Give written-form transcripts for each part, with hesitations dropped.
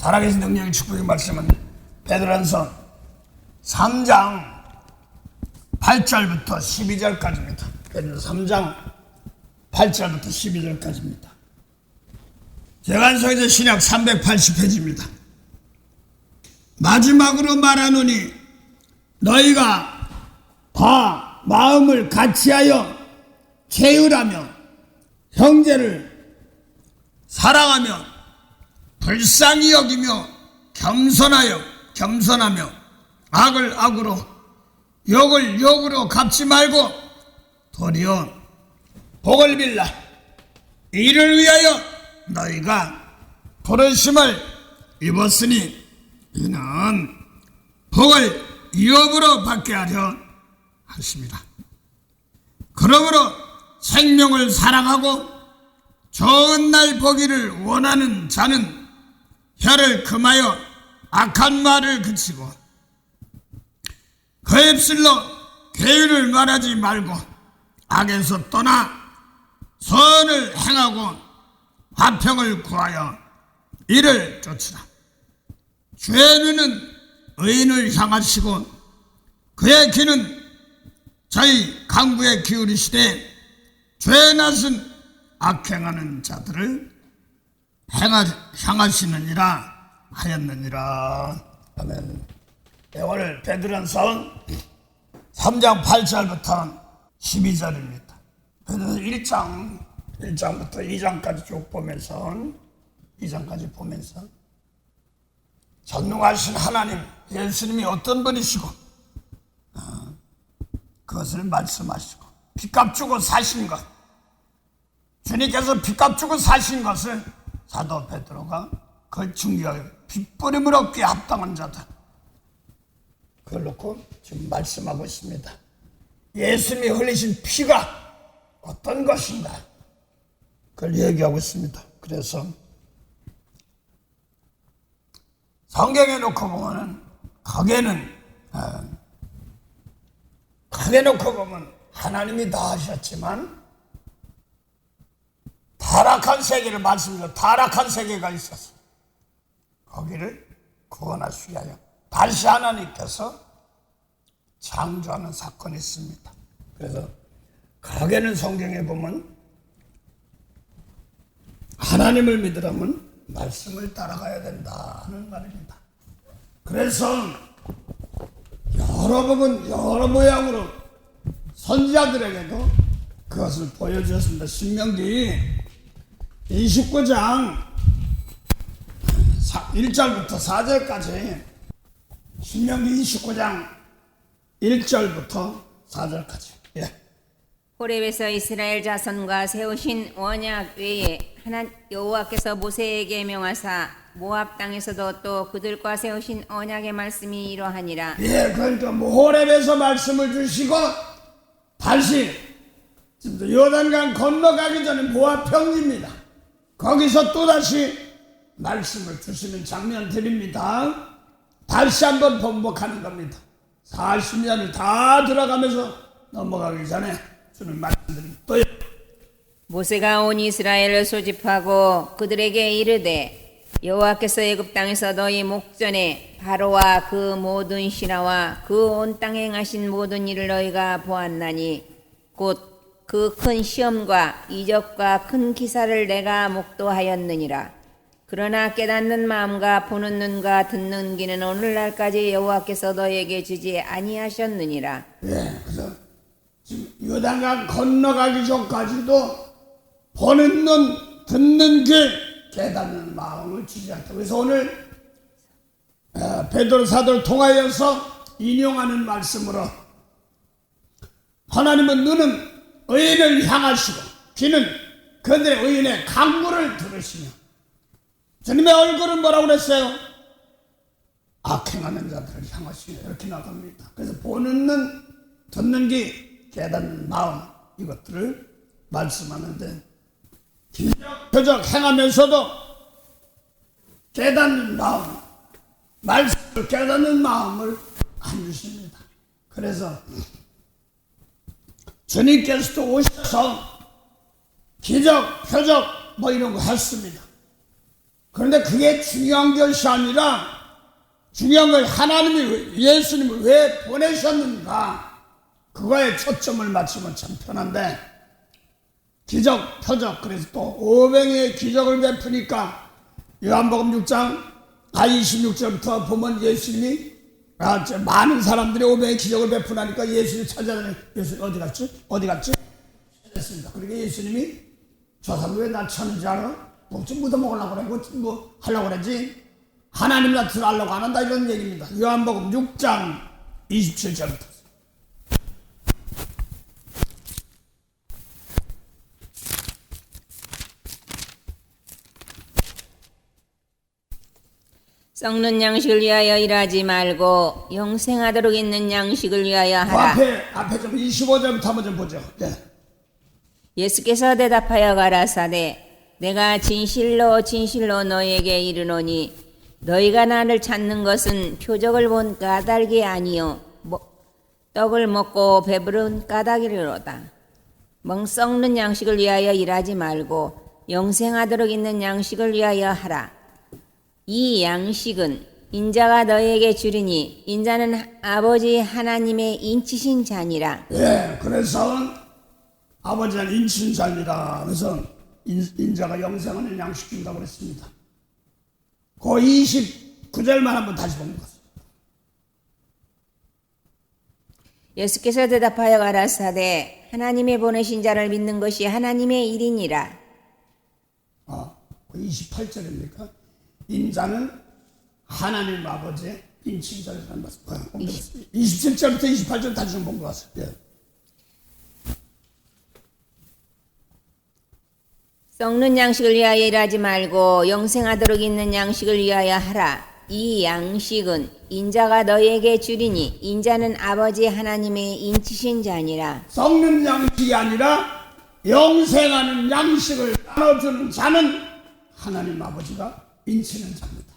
살아계신 능력의 축복의 말씀은 베드로전서 3장 8절부터 12절까지입니다. 베드로전서 3장 8절부터 12절까지입니다. 제간성에서 신약 380페이지입니다. 마지막으로 말하노니 너희가 다 마음을 같이하여 채우라며 형제를 사랑하며 불쌍히 여기며 겸손하며 악을 악으로 욕을 욕으로 갚지 말고 도리어 복을 빌라. 이를 위하여 너희가 부르심을 입었으니 이는 복을 유업으로 받게 하려 하십니다. 그러므로 생명을 사랑하고 좋은 날 보기를 원하는 자는 혀를 금하여 악한 말을 그치고 그 입술로 괴유를 말하지 말고 악에서 떠나 선을 행하고 화평을 구하여 이를 쫓으라. 주의 눈은 의인을 향하시고 그의 귀는 저희 강구에 기울이시되 죄 낯은 악행하는 자들을 향하시느니라 하였느니라. 아멘. 오늘 베드로전서 3장 8절부터 12절입니다. 베드로전서 1장부터 2장까지 쭉 보면서 2장까지 보면서 전능하신 하나님 예수님이 어떤 분이시고 그것을 말씀하시고 빚값 주고 사신 것, 주님께서 빚값 주고 사신 것을 사도 베드로가 그 중요하게 빚버림을 얻기에 합당한 자다, 그걸 놓고 지금 말씀하고 있습니다. 예수님이 흘리신 피가 어떤 것인가, 그걸 얘기하고 있습니다. 그래서 성경에 놓고 보면 크게 놓고 보면 하나님이 다 하셨지만 타락한 세계를 말씀드려, 타락한 세계가 있었어. 거기를 구원하시기 위하여 다시 하나님께서 창조하는 사건이 있습니다. 그래서 가게는 성경에 보면 하나님을 믿으려면 말씀을 따라가야 된다는 말입니다. 그래서 여러 부분 여러 모양으로 선지자들에게도 그것을 보여주었습니다. 신명기 29장 1절부터 4절까지, 신명기 29장 1절부터 4절까지. 호렙에서 이스라엘 자손과 세우신 언약 외에 여호와께서 모세에게 명하사 모압 땅에서도 또 그들과 세우신 언약의 말씀이 이러하니라. 그러니까 호렙에서 말씀을 주시고 다시 요단강 건너가기 전에 모압 평지입니다. 거기서 또다시 말씀을 주시는 장면들입니다. 다시 한번 번복하는 겁니다. 40년을 다 들어가면서 넘어가기 전에 주는 말씀들이 또요. 모세가 온 이스라엘을 소집하고 그들에게 이르되 여호와께서 애굽 땅에서 너희 목전에 바로와 그 모든 신하와 그 온 땅에 행하신 모든 일을 너희가 보았나니 곧 그 큰 시험과 이적과 큰 기사를 내가 목도하였느니라. 그러나 깨닫는 마음과 보는 눈과 듣는 귀는 오늘날까지 여호와께서 너희에게 주지 아니하셨느니라. 그래서 지금 요단강 건너가기 전까지도 보는 눈, 듣는 귀, 깨닫는 마음을 주지 않다. 그래서 오늘 베드로 사도를 통하여서 인용하는 말씀으로 하나님은 눈은 의인을 향하시고 귀는 그들의 의인의 강구를 들으시며, 주님의 얼굴은 뭐라고 그랬어요? 악행하는 자들을 향하시며, 이렇게 나갑니다. 그래서 보는 눈, 듣는 귀, 깨닫는 마음, 이것들을 말씀하는데 기적 표적 행하면서도 깨닫는 마음, 말씀을 깨닫는 마음을 안 주십니다. 그래서 주님께서도 오셔서 기적, 표적 뭐 이런 거 했습니다. 그런데 그게 중요한 것이 아니라 중요한 건 하나님이 예수님을 왜 보내셨는가 그거에 초점을 맞추면 참 편한데 기적, 표적 그래서 또 500의 기적을 베푸니까 요한복음 6장 26절부터 보면 예수님이 많은 사람들이 500의 기적을 베푸나니까 예수님이 찾아다니 예수님 어디 갔지? 어디 갔지? 찾았습니다. 그러니까 예수님이 저 사람 왜 날 찾는지 알아? 좀 묻어먹으려고 그래 뭐 하려고 그러지 하나님 나트를 하려고 안 한다 이런 얘기입니다. 요한복음 6장 27절부터 썩는 양식을 위하여 일하지 말고 영생하도록 있는 양식을 위하여 하라. 앞에 좀 25절부터 한번 좀 보죠. 네. 예수께서 대답하여 가라사대 내가 진실로 진실로 너희에게 이르노니 너희가 나를 찾는 것은 표적을 본 까닭이 아니요 떡을 먹고 배부른 까닭이로다. 썩는 양식을 위하여 일하지 말고 영생하도록 있는 양식을 위하여 하라. 이 양식은 인자가 너희에게 주리니 인자는 아버지 하나님의 인치신 자니라. 예, 그래서 아버지는 인치신 자니라. 그래서 인자가 영생하는 양식 준다고 그랬습니다. 그 29절만 한번 다시 보는 것입니다. 예수께서 대답하여 가라사대 하나님의 보내신 자를 믿는 것이 하나님의 일이니라. 28절입니까? 인자는 하나님 아버지의 인치자라는 말씀. 27절부터 28절 다시 좀 본 것 같습니다. 예. 썩는 양식을 위하여 일하지 말고 영생하도록 있는 양식을 위하여 하라. 이 양식은 인자가 너희에게 주리니 인자는 아버지 하나님의 인치신 자니라. 썩는 양식이 아니라 영생하는 양식을 나눠주는 자는 하나님 아버지가 인치는 자입니다.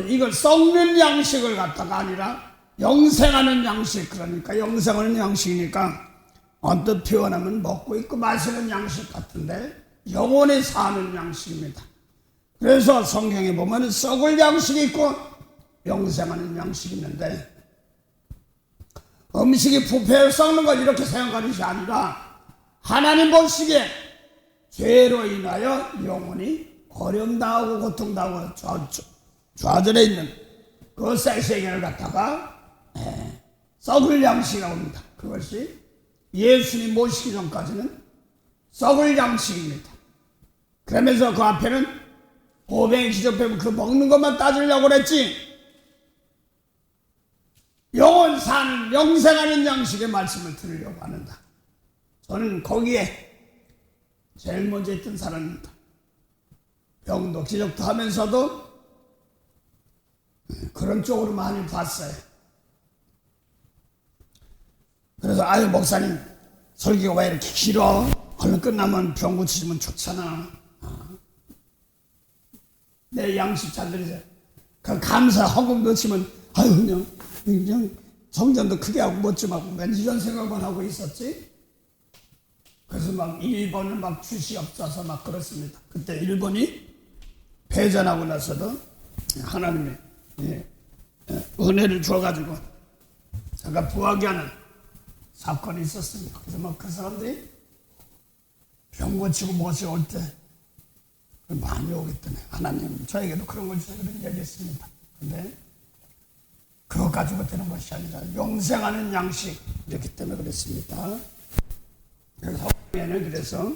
이걸 썩는 양식을 갖다가 아니라 영생하는 양식, 그러니까 영생하는 양식이니까 언뜻 표현하면 먹고 있고 마시는 양식 같은데 영원히 사는 양식입니다. 그래서 성경에 보면 썩을 양식이 있고 영생하는 양식이 있는데 음식이 부패해 썩는 걸 이렇게 생각하는 것이 아니라 하나님 보시기에 죄로 인하여 영원히 어려움당하고 고통당하고 좌절해 있는 그 세계를 갖다가 썩을 양식이라고 합니다. 그것이 예수님 모시기 전까지는 썩을 양식입니다. 그러면서 그 앞에는 500의 기적 배면 그 먹는 것만 따지려고 그랬지 영원 사는 영생하는 양식의 말씀을 들으려고 하는다. 저는 거기에 제일 먼저 있던 사람입니다. 병도 기적도 하면서도 그런 쪽으로 많이 봤어요. 그래서 아유 목사님 설교가 왜 이렇게 길어? 얼른 끝나면 병 고치시면 좋잖아. 내 양식 잘 들으세요. 그 감사 헌금 넣으시면 아유 그냥 성전도 크게 하고 못 좀 하고 맨 이런 생각만 하고 있었지. 그래서 막 일본을 막 주시옵소서 막 그렇습니다. 그때 일본이 패전하고 나서도 하나님의 은혜를 줘가지고 제가 부하게 하는 사건이 있었습니다. 그래서 막 그 사람들이 병 고치고 못이 올 때 많이 오겠더니 하나님 저에게도 그런 걸 주세요 그런 얘기했습니다. 근데 그거 가지고 되는 것이 아니라 영생하는 양식이었기 때문에 그랬습니다. 그래서 그래서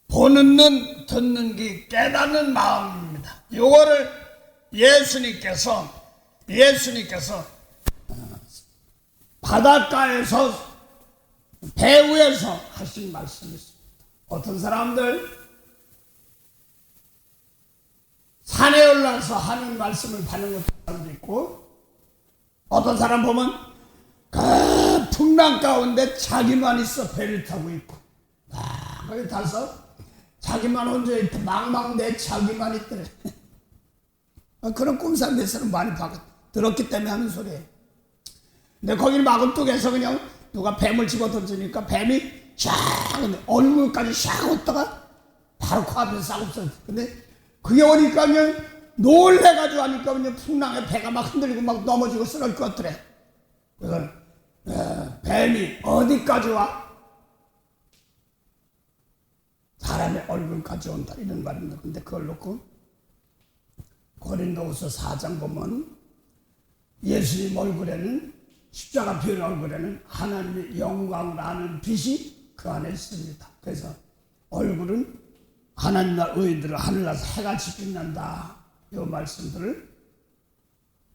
보는 눈, 듣는 귀, 깨닫는 마음입니다. 이거를 예수님께서 바닷가에서 배 위에서 하신 말씀이 있습니다. 어떤 사람들 산에 올라서 하는 말씀을 받는 사람도 있고 어떤 사람 보면 그 풍랑 가운데 자기만 있어 배를 타고 있고 거기 타서 자기만 혼자 있고 망망대 자기만 있더래. 그런 꿈산 데서는 많이 들었기 때문에 하는 소리예요. 근데 거기를 마금뚝에서 그냥 누가 뱀을 집어 던지니까 뱀이 샥 얼굴까지 샥 웃다가 바로 코앞에서 싹 없어졌어. 근데 그게 오니까 그냥 놀래가지고 하니까 그냥 풍랑에 배가 막 흔들리고 막 넘어지고 쓰러질 것 같더래. 그래서 뱀이 어디까지 와? 사람의 얼굴까지 온다 이런 말입니다. 근데 그걸 놓고 고린도후서 4장 보면 예수님 얼굴에는 십자가 비운 얼굴에는 하나님의 영광을 아는 빛이 그 안에 있습니다. 그래서 얼굴은 하나님 나라 의인들을 하늘나라에서 해같이 빛난다. 이 말씀들을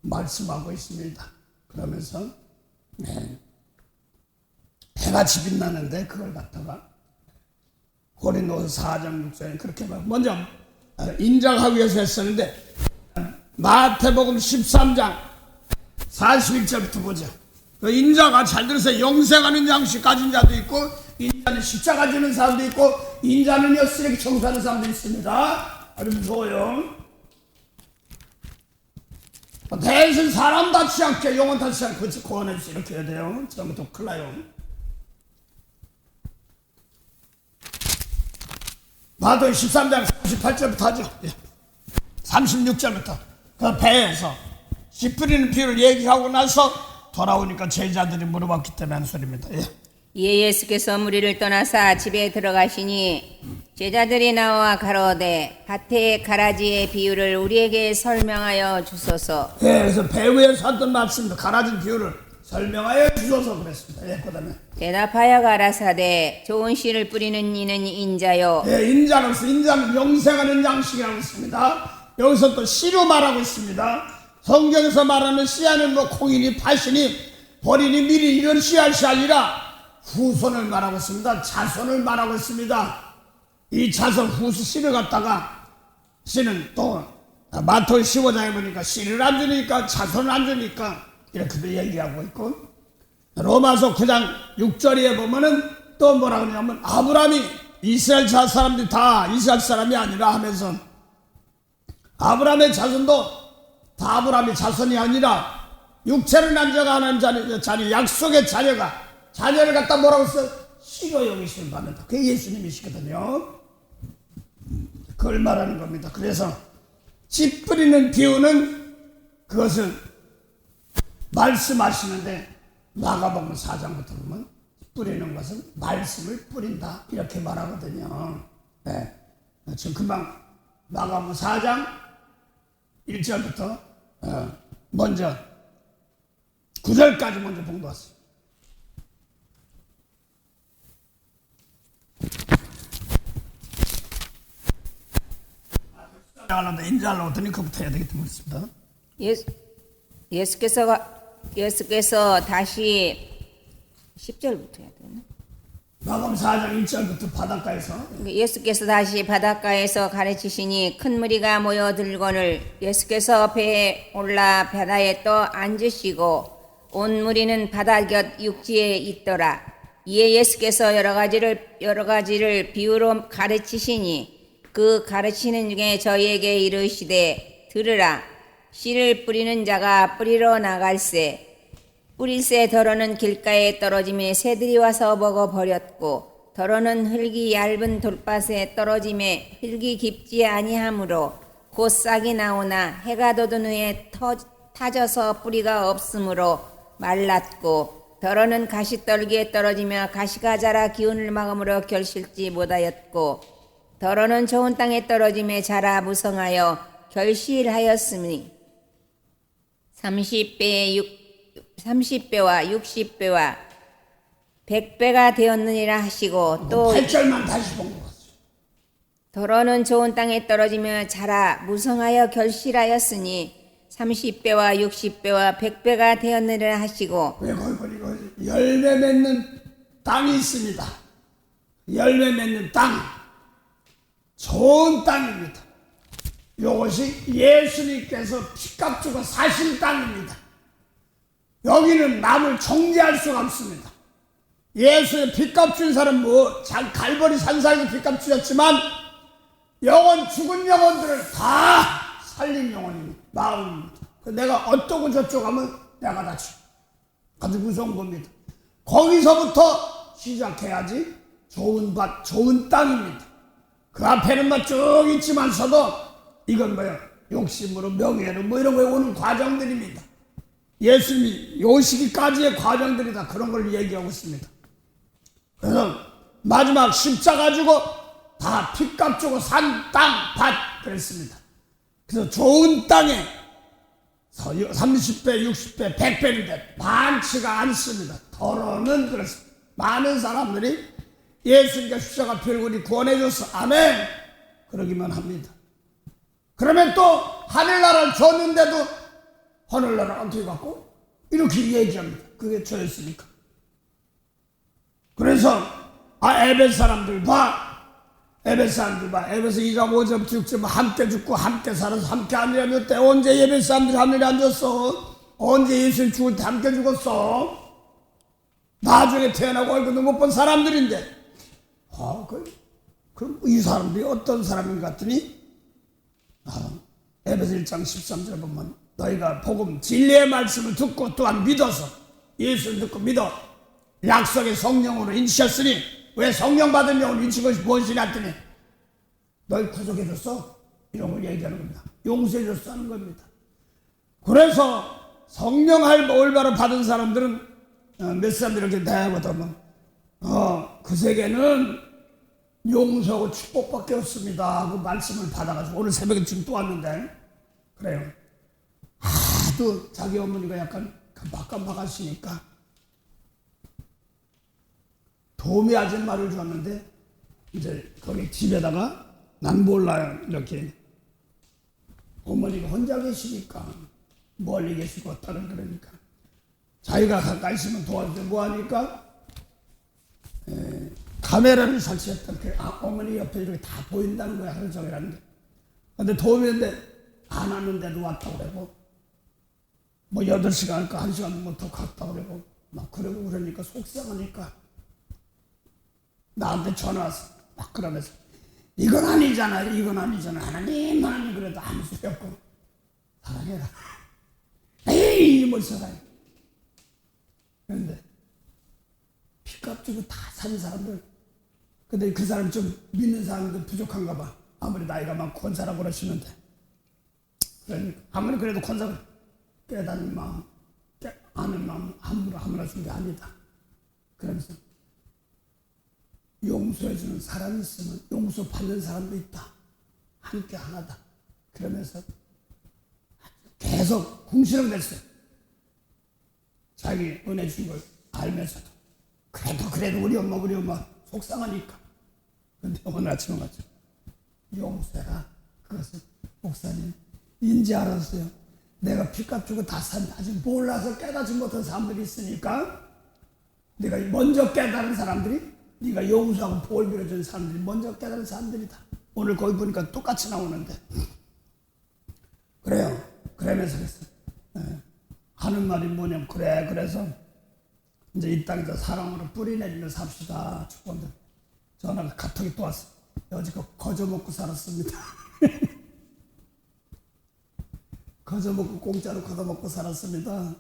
말씀하고 있습니다. 그러면서 해같이 빛나는데 그걸 갖다가 고린도서 4장 6절에 그렇게 말 먼저 인정하기 위해서 했었는데 마태복음 13장 41절부터 보자. 그 인자가 잘 들으세요. 영생하는 양식 가진 자도 있고 인자는 십자가 지는 사람도 있고 인자는요 쓰레기 청소하는 사람도 있습니다. 아주 무서워요. 대신 사람 다치지 않게 영혼 다치지 않고 구원해주세요. 이렇게 해야 돼요. 처음부터 큰일 나요. 마태복음 13장 38절부터 하죠. 36절부터 그 배에서 씨 뿌리는 비유를 얘기하고 나서 돌아오니까 제자들이 물어봤기 때문에 하는 소리입니다. 예수께서 무리를 떠나사 집에 들어가시니 제자들이 나와 가로되 밭의 가라지의 비유를 우리에게 설명하여 주소서. 그래서 배 위에서 하던 말씀도 가라진 비유를 설명하여 주소서 그랬습니다. 그다음에 대답하여 가라사대 좋은 씨를 뿌리는 이는 인자요. 인자로서 인자는 영생하는 양식이라고 있습니다. 여기서 또 씨로 말하고 있습니다. 성경에서 말하는 씨앗은 뭐 콩이니 팥이니 벌이니 밀이 이런 씨앗이 아니라 후손을 말하고 있습니다. 자손을 말하고 있습니다. 이 자손 후손 씨를 갖다가 씨는 또 마태복음 15장에 보니까 씨를 안 주니까 자손을 안 주니까 이렇게도 얘기하고 있고 로마서 9장 6절에 보면은 또 뭐라 그러냐면 아브라함이 이스라엘 사람들이 다 이스라엘 사람이 아니라 하면서 아브라함의 자손도 다 아브라함의 자손이 아니라 육체를 난 자가 하나님 자녀 약속의 자녀를 갖다 뭐라고 했어? 씨로 여기심을 받는다. 그게 예수님이시거든요. 그걸 말하는 겁니다. 그래서 씨 뿌리는 비유는 그것을 말씀하시는데 마가복음 4장부터 보면 뿌리는 것은 말씀을 뿌린다 이렇게 말하거든요. 네. 지금 금방 마가복음 4장 1절부터 먼저 9절까지 먼저 본 것 같습니다. 인자를 얻더니 그부터 해야 되기 때문에 그렇습니다. 예수께서 다시 10절부터 해야 되나? 마가복음 4장 1절부터 바닷가에서 예수께서 다시 바닷가에서 가르치시니 큰 무리가 모여들거늘 예수께서 배에 올라 바다에 떠 앉으시고 온 무리는 바다 곁 육지에 있더라. 이에 예수께서 여러 가지를 비유로 가르치시니 그 가르치는 중에 저희에게 이르시되 들으라. 씨를 뿌리는 자가 뿌리러 나갈새 뿌릴새 더러는 길가에 떨어짐에 새들이 와서 먹어버렸고 더러는 흙이 얇은 돌밭에 떨어짐에 흙이 깊지 아니하므로 곧 싹이 나오나 해가 돋은 후에 타져서 뿌리가 없으므로 말랐고 더러는 가시떨기에 떨어지며 가시가 자라 기운을 막음으로 결실지 못하였고 더러는 좋은 땅에 떨어짐에 자라 무성하여 결실하였으니 30배와 60배와 100배가 되었느니라 하시고 또 8절만 다시 본 것 같습니다. 더러는 좋은 땅에 떨어지며 자라 무성하여 결실하였으니 30배와 60배와 100배가 되었느니라 하시고 왜 거기 보니까 열매 맺는 땅이 있습니다. 열매 맺는 땅 좋은 땅입니다. 이것이 예수님께서 피값 주고 사신 땅입니다. 여기는 남을 정죄할 수가 없습니다. 예수의 피값 준 사람 갈보리 산사에서 피값 주셨지만 영혼 죽은 영혼들을 다 살린 영혼입니다. 마음입니다. 내가 어쩌고 저쩌고 하면 내가 다치. 아주 무서운 겁니다. 거기서부터 시작해야지 좋은 밭, 좋은 땅입니다. 그 앞에는 막 쭉 있지만서도 이건 뭐야? 욕심으로, 명예로 뭐 이런 거에 오는 과정들입니다. 예수님이 요 시기까지의 과정들이다. 그런 걸 얘기하고 있습니다. 그래서 마지막 십자가 주고 다 핏값 주고 산 땅, 밭 그랬습니다. 그래서 좋은 땅에 30배, 60배, 100배인데 많지가 않습니다. 더러는 그렇습니다. 많은 사람들이 예수님과 십자가 피를 우리 구원해줘서 아멘 그러기만 합니다. 그러면 또 하늘나라를 줬는데도 하늘나라를 어떻게 갖고 이렇게 얘기합니다. 그게 저였으니까. 그래서 에베소 사람들 봐. 에베소 2장 5절 6절 함께 죽고 함께 살아서 함께 하늘에 앉았대. 언제 에베소 사람들이 하늘에 앉았어? 언제 예수님 죽을 때 함께 죽었어? 나중에 태어나고 얼굴도 못 본 사람들인데 그럼 이 사람들이 어떤 사람인 것 같더니 에베소 1장 13절 보면 너희가 복음 진리의 말씀을 듣고 또한 믿어서 예수를 듣고 믿어 약속의 성령으로 인치셨으니 왜 성령 받은 영을 인친 것이 무엇이냐 했더니 너희 구속해줬어? 이런 걸 얘기하는 겁니다. 용서해줬어 하는 겁니다. 그래서 성령 올바로 받은 사람들은 몇 사람들이 이렇게 대하거든. 그 세계는 용서하고 축복밖에 없습니다. 그 말씀을 받아가지고 오늘 새벽에 지금 또 왔는데 그래요. 하도 자기 어머니가 약간 깜빡깜빡하시니까 도미 아줌마를 줬는데 이제 거기 집에다가 난 몰라요. 이렇게 어머니가 혼자 계시니까 멀리 계시고 다른 그러니까 자기가 가까이 있으면 도와주고 뭐하니까 카메라를 설치했던 어머니 옆에 이렇게 다 보인다는 거야. 하루 종일 하는데 근데 도움인데 안 왔는데도 왔다고 그러고 뭐 8시간 할까 1시간 뭐 더 갔다고 그러고 막 그러고 그러니까 속상하니까 나한테 전화 왔어. 막 그러면서 이건 아니잖아 하나님 그래도 아무 소리 없고 사랑해라. 에이 뭘 사랑해. 그런데 핏값 주고 다 산 사람들 근데 그 사람이 좀 믿는 사람들 부족한가 봐. 아무리 나이가 많고 권사라고 그러시는데 그러니까 아무리 그래도 권사가 깨닫는 마음 아는 마음 함부로 준 게 아니다. 그러면서 용서해주는 사람이 있으면 용서받는 사람도 있다. 함께 하나다. 그러면서 계속 궁시렁 됐어요. 자기 은혜 준 걸 알면서도 그래도 우리 엄마 속상하니까. 근데 오늘 아침에 갔죠. 용서해라. 그것은 목사님 인지 알았어요. 내가 핏값 주고 다 산 아직 몰라서 깨닫지 못한 사람들이 있으니까 내가 먼저 깨달은 사람들이 네가 용서하고 복을 빌어주는 사람들이 먼저 깨달은 사람들이다. 오늘 거기 보니까 똑같이 나오는데 그래요. 그러면서 그랬어. 하는 말이 뭐냐면 그래서 이제 이 땅에서 사랑으로 뿌리 내리며 삽시다. 축복한다. 전화가 카톡이 또 왔어. 여지껏 거저 먹고 살았습니다. 거저 먹고 공짜로 걷어 먹고 살았습니다.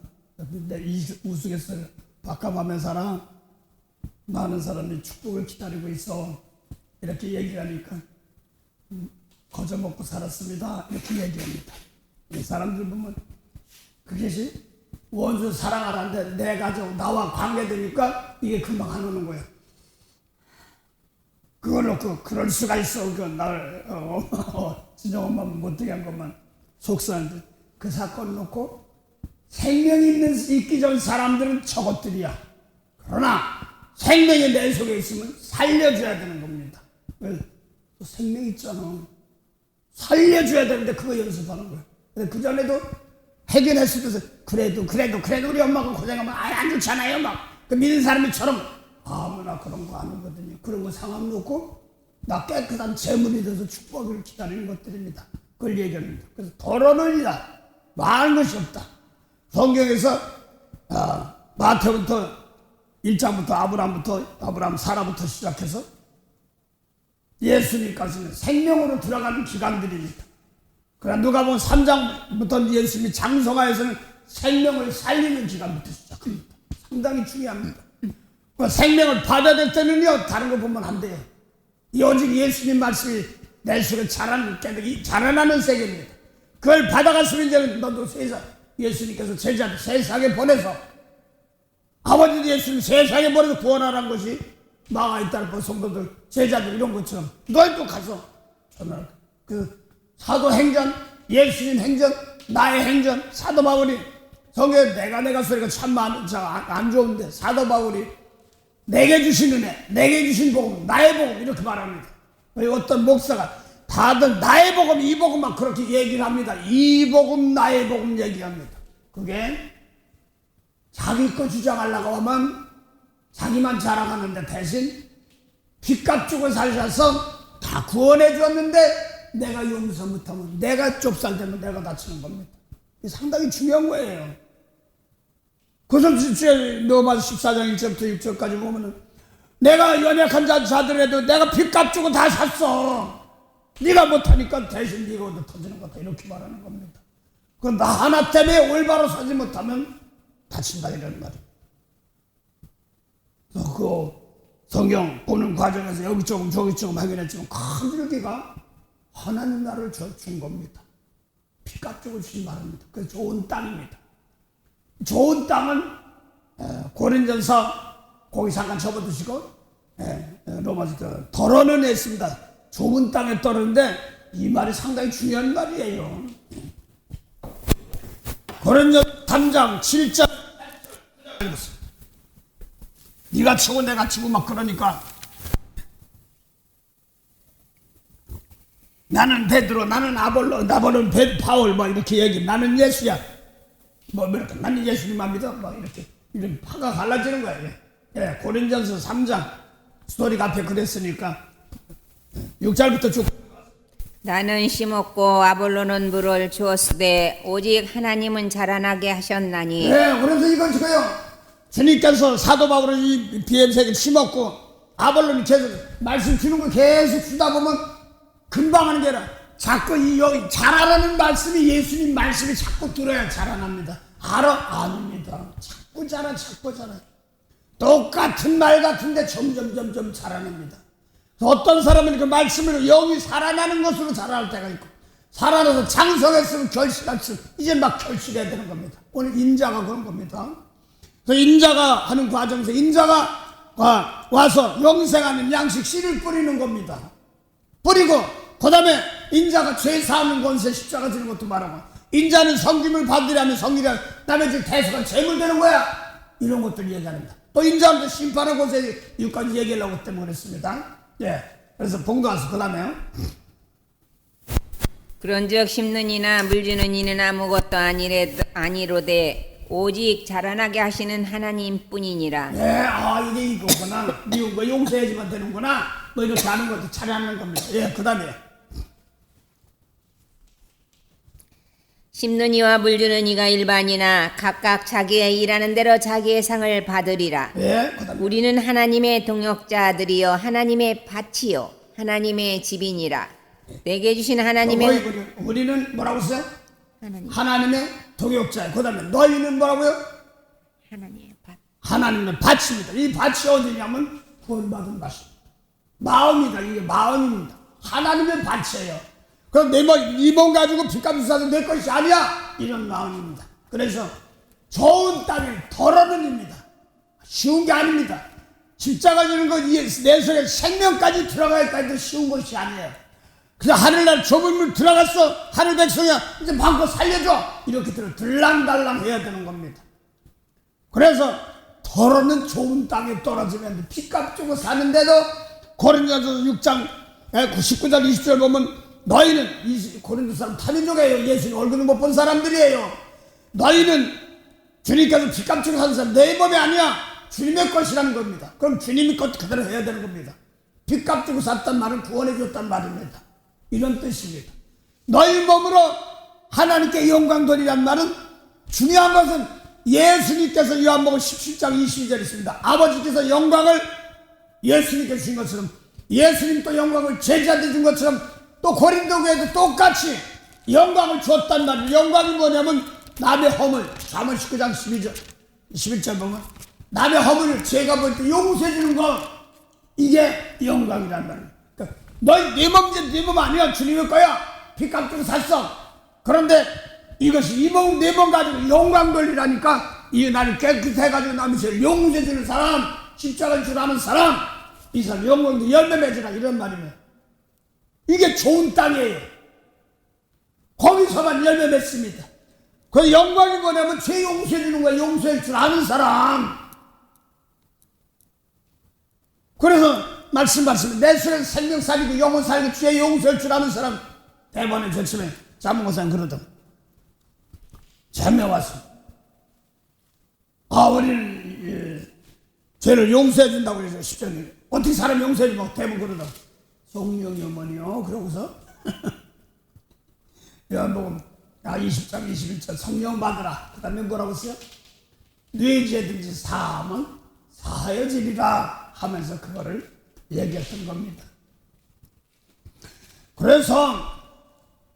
내 우스갯소리 바꿔가며 살아. 많은 사람이 축복을 기다리고 있어. 이렇게 얘기하니까 거저 먹고 살았습니다. 이렇게 얘기합니다. 이 사람들 보면 그것이 원수 사랑하라는데 내 가족 나와 관계되니까 이게 금방 안 오는 거야. 그걸 놓고 그럴 수가 있어. 나를 진정엄만 못되게 한 것만 속상한데 그 사건 놓고 생명이 있기 전 사람들은 저것들이야. 그러나 생명이 내 속에 있으면 살려줘야 되는 겁니다. 또 생명 있잖아. 살려줘야 되는데 그거 연습하는 거야. 근데 그 전에도 해결했을 때 그래도 우리 엄마가 고생하면 안 좋잖아요. 그 믿는 사람이처럼 아무나 그런 거 아니거든요. 그런 거 상황 놓고 나 깨끗한 재물이 돼서 축복을 기다리는 것들입니다. 그걸 얘기합니다. 그래서 더러는이다. 말할 것이 없다. 성경에서 마태부터 1장부터 아브라함 사라부터 시작해서 예수님까지는 생명으로 들어가는 기간들입니다. 그러나 누가 보면 3장부터 예수님이 장성하에서는 생명을 살리는 기간부터 시작합니다. 상당히 중요합니다. 생명을 받아야 될 때는요, 다른 거 보면 안 돼요. 오직 예수님 말씀이 내 속에 자라나는 세계입니다. 그걸 받아갔으면 이제는 너도 예수님께서 제자들 세상에 보내서 아버지도 예수님 세상에 보내서 구원하라는 것이 나가 있다는 성도들 제자들 이런 것처럼 너희도 가서 전하라. 그 사도행전, 예수님 행전, 나의 행전, 사도 바울이 성경에 내가 소리가 참 안 좋은데 사도 바울이 내게 주신 은혜, 내게 주신 복음, 나의 복음 이렇게 말합니다. 어떤 목사가 다들 나의 복음, 이 복음만 그렇게 얘기를 합니다. 이 복음, 나의 복음 얘기합니다. 그게 자기 거 주장하려고 하면 자기만 자랑하는데 대신 빚값 주고 살셔서 다 구원해 주었는데 내가 용서 못하면 내가 좁쌀되면 내가 다치는 겁니다. 이게 상당히 중요한 거예요. 그래서 로마서 14장 1절부터 6절까지 보면은 내가 연약한 자들에도 내가 빚값 주고 다 샀어. 네가 못하니까 대신 네가 얻어 터지는 거다 이렇게 말하는 겁니다. 그 나 하나 때문에 올바로 서지 못하면 다친다 이런 말이에요. 그 성경 보는 과정에서 여기 조금 저기 조금 하긴 했지만 큰 줄기가 하나님 나라를 준 겁니다. 빚값 주고 주신 말입니다. 그 좋은 땅입니다. 좋은 땅은 고린전서 거기 잠깐 접어두시고 로마서 덜어는 했습니다. 좁은 땅에 떨었는데 이 말이 상당히 중요한 말이에요. 고린전 3장 7절 네가 치고 내가 치고 막 그러니까 나는 베드로, 나는 아볼로, 나보는 바울 뭐 이렇게 얘기. 나는 예수야. 뭐 이렇게 나는 예수님만 믿어. 뭐 이렇게 파가 갈라지는 거예요. 예, 고린전서 3장 스토리가 앞에 그랬으니까 6절부터 쭉. 나는 심었고 아볼로는 물을 주었으되 오직 하나님은 자라나게 하셨나니. 예, 그래서 이건 지금요. 주님께서 사도 바울은 이 비엠색을 심었고 아볼로는 계속 말씀 주는 거 계속 주다 보면 금방 하는 게 아니라 자꾸 여기 자라라는 말씀이 예수님 말씀이 자꾸 들어야 자라납니다. 아닙니다. 자꾸 자라. 똑같은 말 같은데 점점 자라납니다. 어떤 사람은 그 말씀으로 영이 살아나는 것으로 자라날 때가 있고 살아나서 장성했으면 결실했으면 이제 막 결실해야 되는 겁니다. 오늘 인자가 그런 겁니다. 그래서 인자가 하는 과정에서 인자가 와서 영생하는 양식 씨를 뿌리는 겁니다. 뿌리고 그 다음에 인자가 죄 사하는 권세 십자가 지는 것도 말하고 인자는 성김을 받으려면 성기라 남의 집 대수가 재물되는 거야 이런 것들 얘기합니다. 또 인자한테 심판의 권세 여기까지 얘기하려고 때문에 그랬습니다. 예, 그래서 봉도와서 그 다음에요. 그런즉 심는 이나 물주는 이는 아무것도 아니로되 오직 자라나게 하시는 하나님뿐이니라. 예, 이게 이거구나. 미운 거 용서해주면 되는구나. 뭐 이렇게 하는 것도 잘하는 겁니다. 예, 그 다음에 심는 이와 물주는 이가 일반이나 각각 자기의 일하는 대로 자기의 상을 받으리라. 예, 그 다음에 우리는 하나님의 동역자들이여 하나님의 밭이요 하나님의 집이니라. 내게 주신 하나님의 우리는 뭐라고 써요? 하나님의 동역자예요. 그 다음에 너희는 뭐라고요? 하나님의 밭. 하나님의 밭입니다. 이 밭이 어디냐면 구원받은 밭입니다. 마음이다. 이게 마음입니다. 하나님의 밭이에요. 그럼 이 몸 가지고 빚값을 사서 내 것이 아니야. 이런 마음입니다. 그래서 좋은 땅을 덜어는입니다. 쉬운 게 아닙니다. 십자가 지는 거 내 속에 생명까지 들어가기까지 해도 쉬운 것이 아니에요. 그래서 하늘날 좁은 물 들어갔어. 하늘 백성이야. 이제 방고 살려줘. 이렇게 들랑달랑 해야 되는 겁니다. 그래서 덜어는 좋은 땅에 떨어지면 빚값 주고 사는데도 고린도전서 6장 19절 20절 보면 너희는 고린도 사람 타민족이에요. 예수님 얼굴을 못 본 사람들이에요. 너희는 주님께서 빚값 주고 사는 사람 내 몸이 아니야. 주님의 것이라는 겁니다. 그럼 주님의 것 그대로 해야 되는 겁니다. 빚값 주고 샀단 말은 구원해 줬단 말입니다. 이런 뜻입니다. 너희 몸으로 하나님께 영광 돌리란 말은 중요한 것은 예수님께서 요한복음 17장 22절 있습니다. 아버지께서 영광을 예수님께 주신 것처럼 예수님 또 영광을 제자한테 준 것처럼 또 고린도 교회도 똑같이 영광을 줬단 말이에요. 영광이 뭐냐면 남의 허물 잠언 19장 11절 보면 남의 허물을 제가 볼 때 용서해 주는 거 이게 영광이란 말이에요. 너희 네 몸 아니야. 주님의 거야. 피값 주고 샀어. 그런데 이것이 이 몸 네 몸 가지고 영광 돌리라니까, 이 나를 깨끗해 가지고 남으실 용서해 주는 사람, 십자가를 줄 아는 사람, 이 사람 영광도 열매 맺으라, 이런 말이에요. 이게 좋은 땅이에요. 거기서만 열매 맺습니다. 그 영광이 뭐냐면 죄 용서해 주는 거야. 용서할 줄 아는 사람. 그래서 말씀 내 술에 생명 살리고 영혼 살리고 죄 용서할 줄 아는 사람. 대번에 저쯤에 자문고사는 그러던 참여 와서 우리는 죄를 용서해 준다고 그래서 십자가에 어떻게 사람 용서해 주고 대부분 그러던 성령이 어머니요. 그러고서 요한복음 20장 21절 성령 받으라. 그 다음에 뭐라고 써요? 네 죄든지 사하면 사하여지리라 하면서 그거를 얘기했던 겁니다. 그래서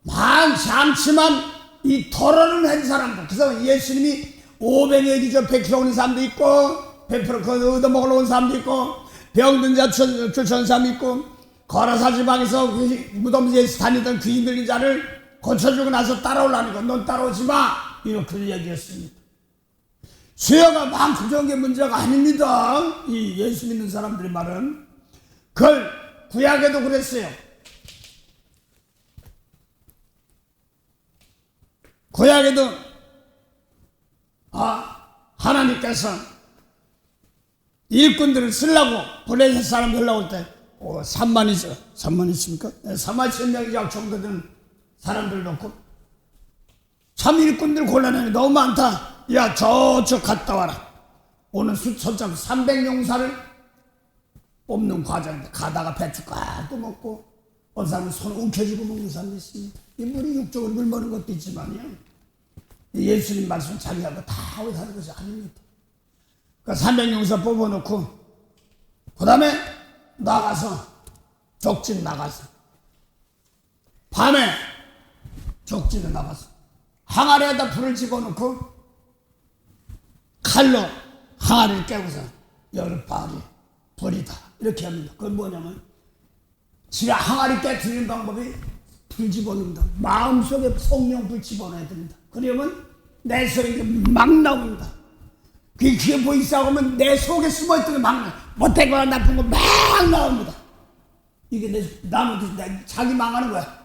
많지 않지만 이 토론을 한 사람들, 그래서 예수님이 500여 기죠. 100kg 오는 사람도 있고 100% 그 얻어먹으러 온 사람도 있고 병든 자 쫓아온 사람도 있고 거라사 지방에서 무덤지에 다니던 귀인 들린 자를 고쳐주고 나서 따라오려니까 넌 따라오지 마, 이렇게 얘기했습니다. 수요가 많고 좋은 게 문제가 아닙니다. 이 예수 믿는 사람들의 말은. 그걸 구약에도 그랬어요. 구약에도 하나님께서 일꾼들을 쓰려고 블레셋 사람 올라올 때 3만이죠. 3만 있습니까? 3만 1000명 정도 되는 사람들 놓고 참 일꾼들 곤란해. 너무 많다. 야, 저쪽 갔다 와라. 오늘 수천장 300용사를 뽑는 과정인데 가다가 배춧가루 먹고 어느 사람은 손 움켜쥐고 먹는 사람도 있습니다. 인물이 육적으로 물 먹는 것도 있지만요, 예수님 말씀 자기하고 다 하고 사는 것이 아닙니다. 그러니까 300용사 뽑아놓고 그 다음에 나가서 족진 나가서 밤에 족진에 나가서 항아리에다 불을 집어넣고 칼로 항아리를 깨고서 열바리 불이다 이렇게 합니다. 그건 뭐냐면 지가 항아리 깨트리는 방법이 불 집어넣는다. 마음속에 성령 불 집어넣어야 됩니다. 그러면 내 속에 막 나옵니다. 그게 귀에 보이기 시작하면 내 속에 숨어있던 게 막 못된 거나 나쁜 거 막 나옵니다. 이게 자기 망하는 거야.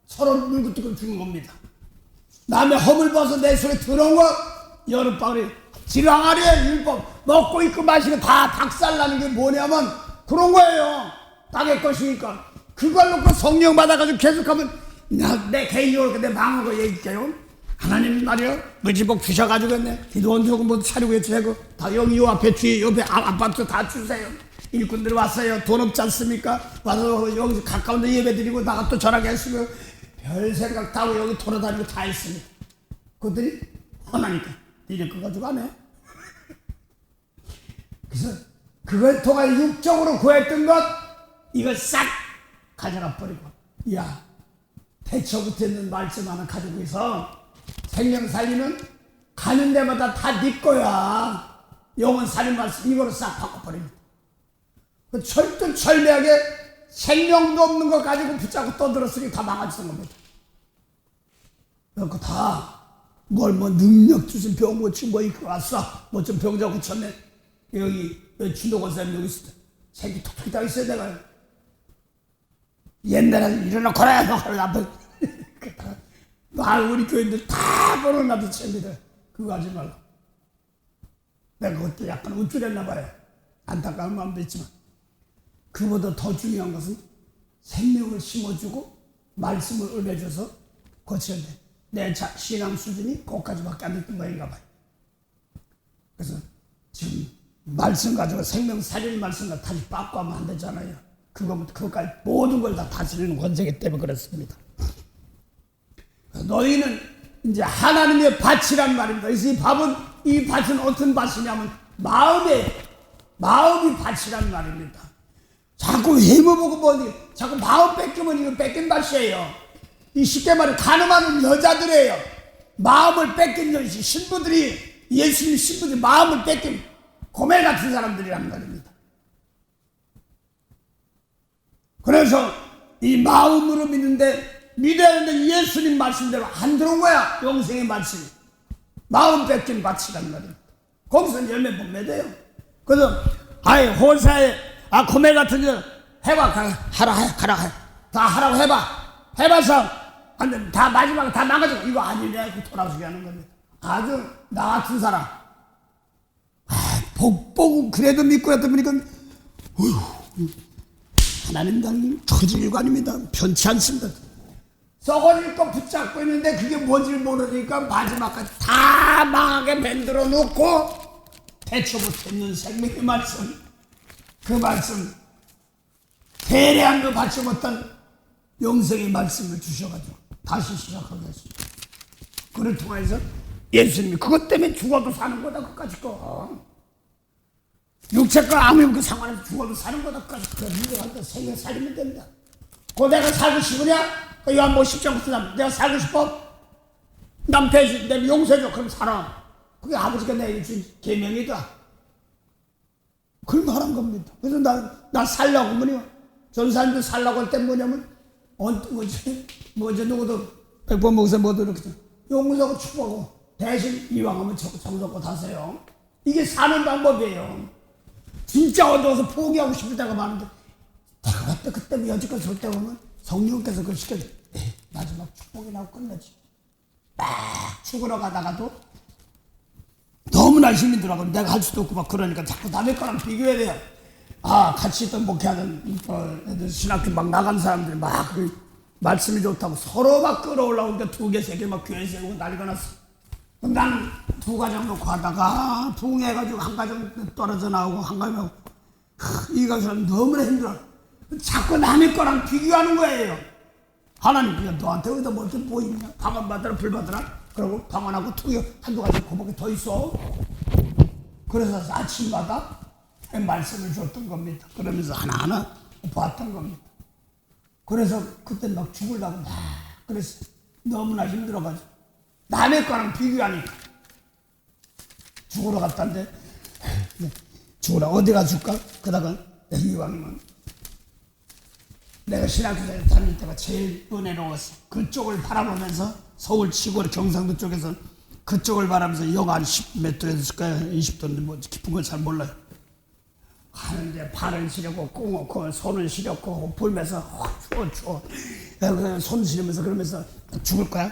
서로 물고 뜯고 죽는 겁니다. 남의 허물 벗어 내 속에 들어온 거 여름방울이 지랑아리에 율법 먹고 있고 마시고 다 박살나는 게 뭐냐면 그런 거예요. 땅의 것이니까 그걸 놓고 성령 받아가지고 계속하면 내 개인적으로 내 망한 거 얘기할게요. 하나님 말이요 무지복 주셔가지고 기도원 조금 뭐 차리고 해주고 다 여기 요 앞에 뒤에 옆에 아파트 다 주세요. 일꾼들 왔어요. 돈 없지 않습니까? 와서 여기서 가까운 데 예배 드리고 나가 또 전화했으면 별 생각 다 하고 여기 돌아다니고 다 했습니다. 그들이 화나니까 니네 그거 가지고 안 해. 그래서 그걸 통해 육적으로 구했던 것 이걸 싹 가져가 버리고, 야 태초부터 있는 말씀 하나 가지고 있어 생명 살리는 가는 데마다 다 네 거야. 영혼 살린 말씀 이거로 싹 바꿔버립니다. 철두철미하게 생명도 없는 거 가지고 붙잡고 떠들었으니 다 망가지는 겁니다. 그러니까 다 뭘 능력 주신 병 고치고 뭐 이거 왔어. 뭐 좀 병자 고쳤네. 여기 준도권사님 여기 있을 때 새끼 톡톡이 다 있어요. 내가 옛날에 일어나거라 나쁜 우리 교인들 다 벌어놔도 챕니다. 그거 하지 말라. 내가 그것도 약간 우쭐했나 봐요. 안타까운 마음도 있지만 그보다 더 중요한 것은 생명을 심어주고 말씀을 은혜줘서 고쳐야 돼. 내 신앙 수준이 거기까지밖에 안 됐던 거인가 봐요. 그래서 지금 말씀 가지고 생명 살리는 말씀과 다시 바꿔하면 안 되잖아요. 그거부터 그것까지 모든 걸 다 다스리는 권세기 때문에 그렇습니다. 너희는 이제 하나님의 밭이란 말입니다. 그래서 이 밭은 어떤 밭이냐면 마음이 밭이란 말입니다. 자꾸 힘을 자꾸 마음 뺏기면 이거 뺏긴 밭이에요. 이 쉽게 말해 가늠하는 여자들이에요. 마음을 뺏긴 여자 신부들이 예수님 신부들이 마음을 뺏긴 고멜 같은 사람들이란 말입니다. 그래서 그래서 이 마음으로 믿는데 믿어야 하는데 예수님 말씀대로 안 들어온 거야. 영생의 말씀이. 마음 뺏긴 밭이란 말이야. 거기서 열매 못 맺어요. 그래서 아예 호사에 고멜 같은 거 해봐. 가라. 다 하라고 해봐. 해봐서 안 돼. 다 마지막에 다 망가지고 이거 아니래. 돌아서게 하는 겁니다. 아주 나 같은 사람. 복 보고 그래도 믿고 했다 보니까 하나님 당님 초지일관입니다. 편치 않습니다. 썩어질 거 붙잡고 있는데 그게 뭔지 모르니까 마지막까지 다 망하게 만들어 놓고 대처 못했는 생명의 말씀, 그 말씀 대례한 거 받지 못한 영생의 말씀을 주셔가지고 다시 시작하게 했습니다. 그를 통해서 예수님이 그것 때문에 죽어도 사는 거다. 그까짓 거 육체과 아무 그 상관없이 죽어도 사는 거다. 그까짓 거 믿어간다. 생명 살리면 된다. 그 내가 살고 싶으냐? 그 요한복음 10장 9절 내가 살고 싶어? 남 대신 내 용서해줘. 그럼 살아. 그게 아버지가 내게 준 계명이다. 그걸 말한 겁니다. 그래서 나 살라고 뭐냐? 전사님도 살라고 할 때 뭐냐면 뭐지 누구도 백번 목사 뭐도 이렇게 용서하고 축복하고 대신 이왕하면 정성껏 하세요. 이게 사는 방법이에요. 진짜 어두워서 포기하고 싶을 때가 많은데 내가 그때 여지껏 설 때 보면 성령께서 그걸 시켜줘. 마지막 축복이 나고 끝나지. 막 죽으러 가다가도 너무나 힘이 들어가고 내가 할 수도 없고 막 그러니까 자꾸 남의 거랑 비교해야 돼요. 같이 있던 목회하는 애들 신학교 막 나간 사람들이 막 그 말씀이 좋다고 서로 막 끌어올라오니까 2개, 3개 막 교회 세우고 난리가 났어. 나는 2가정 놓고 하다가 부흥해가지고 1가정 떨어져 나오고 1가정 이 가정 너무나 힘들어. 자꾸 남의 거랑 비교하는 거예요. 하나님 그냥 너한테 어디다 뭐 있냐? 방언 받으라 불 받으라. 그러고 방언하고 투여 1-2가지 고밖에 더 있어. 그래서 아침마다 말씀을 줬던 겁니다. 그러면서 하나하나 봤던 겁니다. 그래서 그때 막 죽으려고 그래서 너무나 힘들어가지고 남의 거랑 비교하니까 죽으러 갔다는데 죽으러 어디가 줄까? 그러다가 이왕이면 내가 신학교에 다닐 때가 제일 은혜로웠어. 그쪽을 바라보면서 서울 시골 경상도 쪽에서 그쪽을 바라보면서 영 한 10몇 도에 있을까요? 20도인데 뭐 깊은 걸 잘 몰라요. 하는데 발을 시렸고 꽁고 손을 시렸고 불면서 추워 손 시리면서 그러면서 죽을 거야?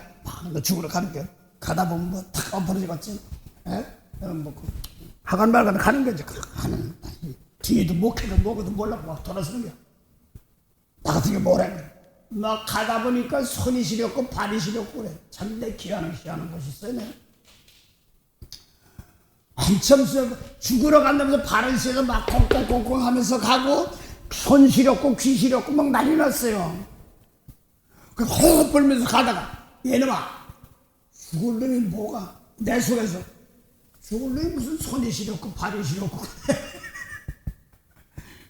너 죽으러 가는 거야. 가다 보면 뭐 탁 엎어지겠지. 뭐 하간 말간 가는 거지. 하는 뒤에도 목해도 뭐고도 몰라고 막 돌아서는 거야. 나 같은 게 뭐래? 막 가다 보니까 손이 시렸고 발이 시렸고 그래. 참 내 희한한 것이 있어요. 내. 한참 죽으러 간다면서 발을 시려서 막 콩콩콩콩 하면서 가고 손 시렸고 귀 시렸고 막 난리 났어요. 그 호흡 불면서 가다가 얘놈아 죽을 놈이 뭐가 내 속에서 죽을 놈이 무슨 손이 시렸고 발이 시렸고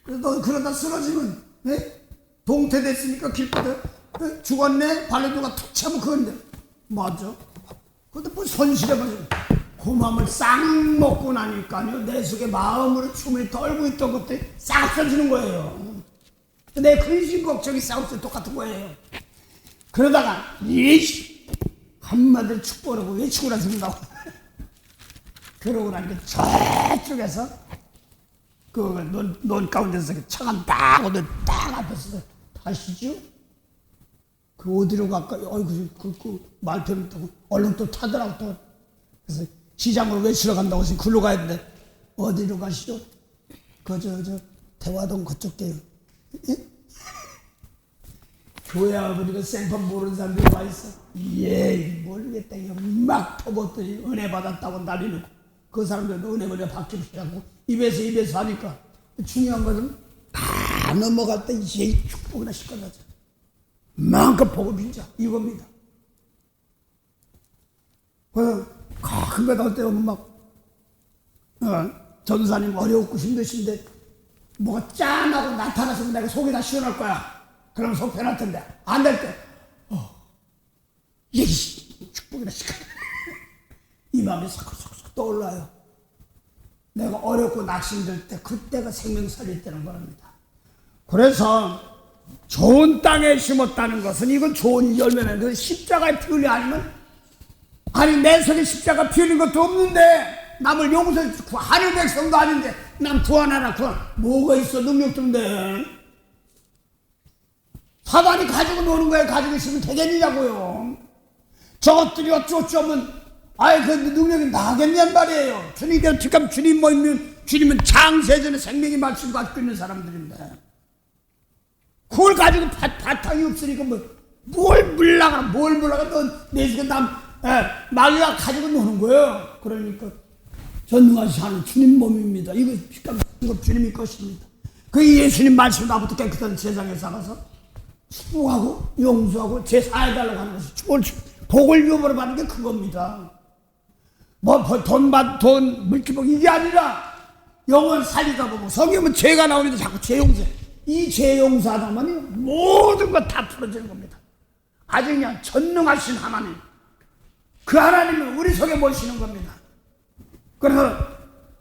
그래서 너 그러다 쓰러지면 동태됐으니까 길거리에 죽었네 발로 누가 툭 차면 그건데 맞아. 근데 뭐 손 시려가지고 그 마음을 싹 먹고 나니까요 내 속에 마음으로 춤을 떨고 있던 것들이 싹 없어지는 거예요. 내 근심 걱정이 싹 없어져 똑같은 거예요. 그러다가 한마디를 축복하고 왜 축을 안 쓴다고 그러고 나니까 저쪽에서 그 논 가운데서 차가 딱 오늘 딱 앞에서 타시죠? 그 어디로 갈까? 그 말편을 타고 얼른 또 타더라고 또. 그래서 시장으로 외치러 간다고 해서 글로 가야 되는데 어디로 가시죠? 저 대화동 그쪽 게 교회 아버지가 생판 모르는 사람들이 와 있어. 모르겠다. 막 터봤더니 은혜 받았다고 난리는 그 사람들도 은혜 받기로 시작하고 입에서 하니까 중요한 것은 다 넘어갈 때 이제 축복이나 시켜나죠. 마음껏 복을 빈자 이겁니다. 그래서 가끔 가다 때 오면 막 전사님 어렵고 힘드신데 뭐가 짠하고 나타나서 내가 속이 다 시원할 거야. 그럼 속 편할 텐데 안 될 때 축복이나 시켜 이 마음이 싹싹 떠올라요. 내가 어렵고 낙심될 때 그때가 생명 살릴 때는 겁니다. 그래서 좋은 땅에 심었다는 것은 이건 좋은 열매는 그 십자가에 피울리 아니면 아니 내 속에 십자가 피우는 것도 없는데 남을 용서해 하늘 백성도 아닌데 남 구원하라 구원 뭐가 있어 능력도 없는데 사단이 가지고 노는 거에 가지고 있으면 되겠냐고요. 저것들이 어쩌면 아예 그 능력이 나겠냔 말이에요. 주님께서 특감 주님 모이면 주님은 창세전에 생명의 말씀 갖고 있는 사람들인데 그걸 가지고 바탕이 없으니까 뭘 물러가 너내 속에 마귀가 가지고 노는 거예요. 그러니까 전능하신 하는 주님 몸입니다. 이거 피값 것 주님이 것입니다. 그 예수님 말씀 나부터 깨끗한 세상에 살아서 축복하고 용서하고 제사해달라고 하는 것이 복을 유업으로 받는 게 그겁니다. 돈, 물기복 이게 아니라 영원 살리다 보면 성경은 죄가 나오는데 자꾸 죄용서 이 죄용서하다면 모든 것 다 풀어지는 겁니다. 아주 그냥 전능하신 하나님 그 하나님은 우리 속에 모시는 겁니다. 그래서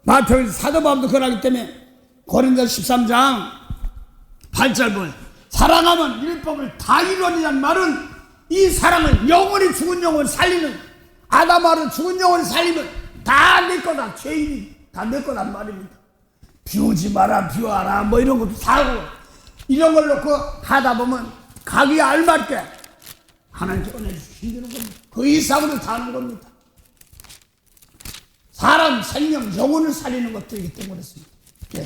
마태복음 사도 바울도 그러기 때문에 고린도서 13장 8절 사랑하면 율법을 다 이루었느냐는 말은 이 사랑은 영원히 죽은 영혼을 살리는 아담아로 죽은 영혼을 살리면 다 내 거다. 죄인이 다 내 거란 말입니다. 비우지 마라 비워라 뭐 이런 것도 사고 이런 걸 놓고 하다 보면 가기에 알맞게 하나님께 은혜를 주시는 겁니다. 그 이상으로 다 하는 겁니다. 사람 생명 영혼을 살리는 것들이기 때문에 그렇습니다. 예.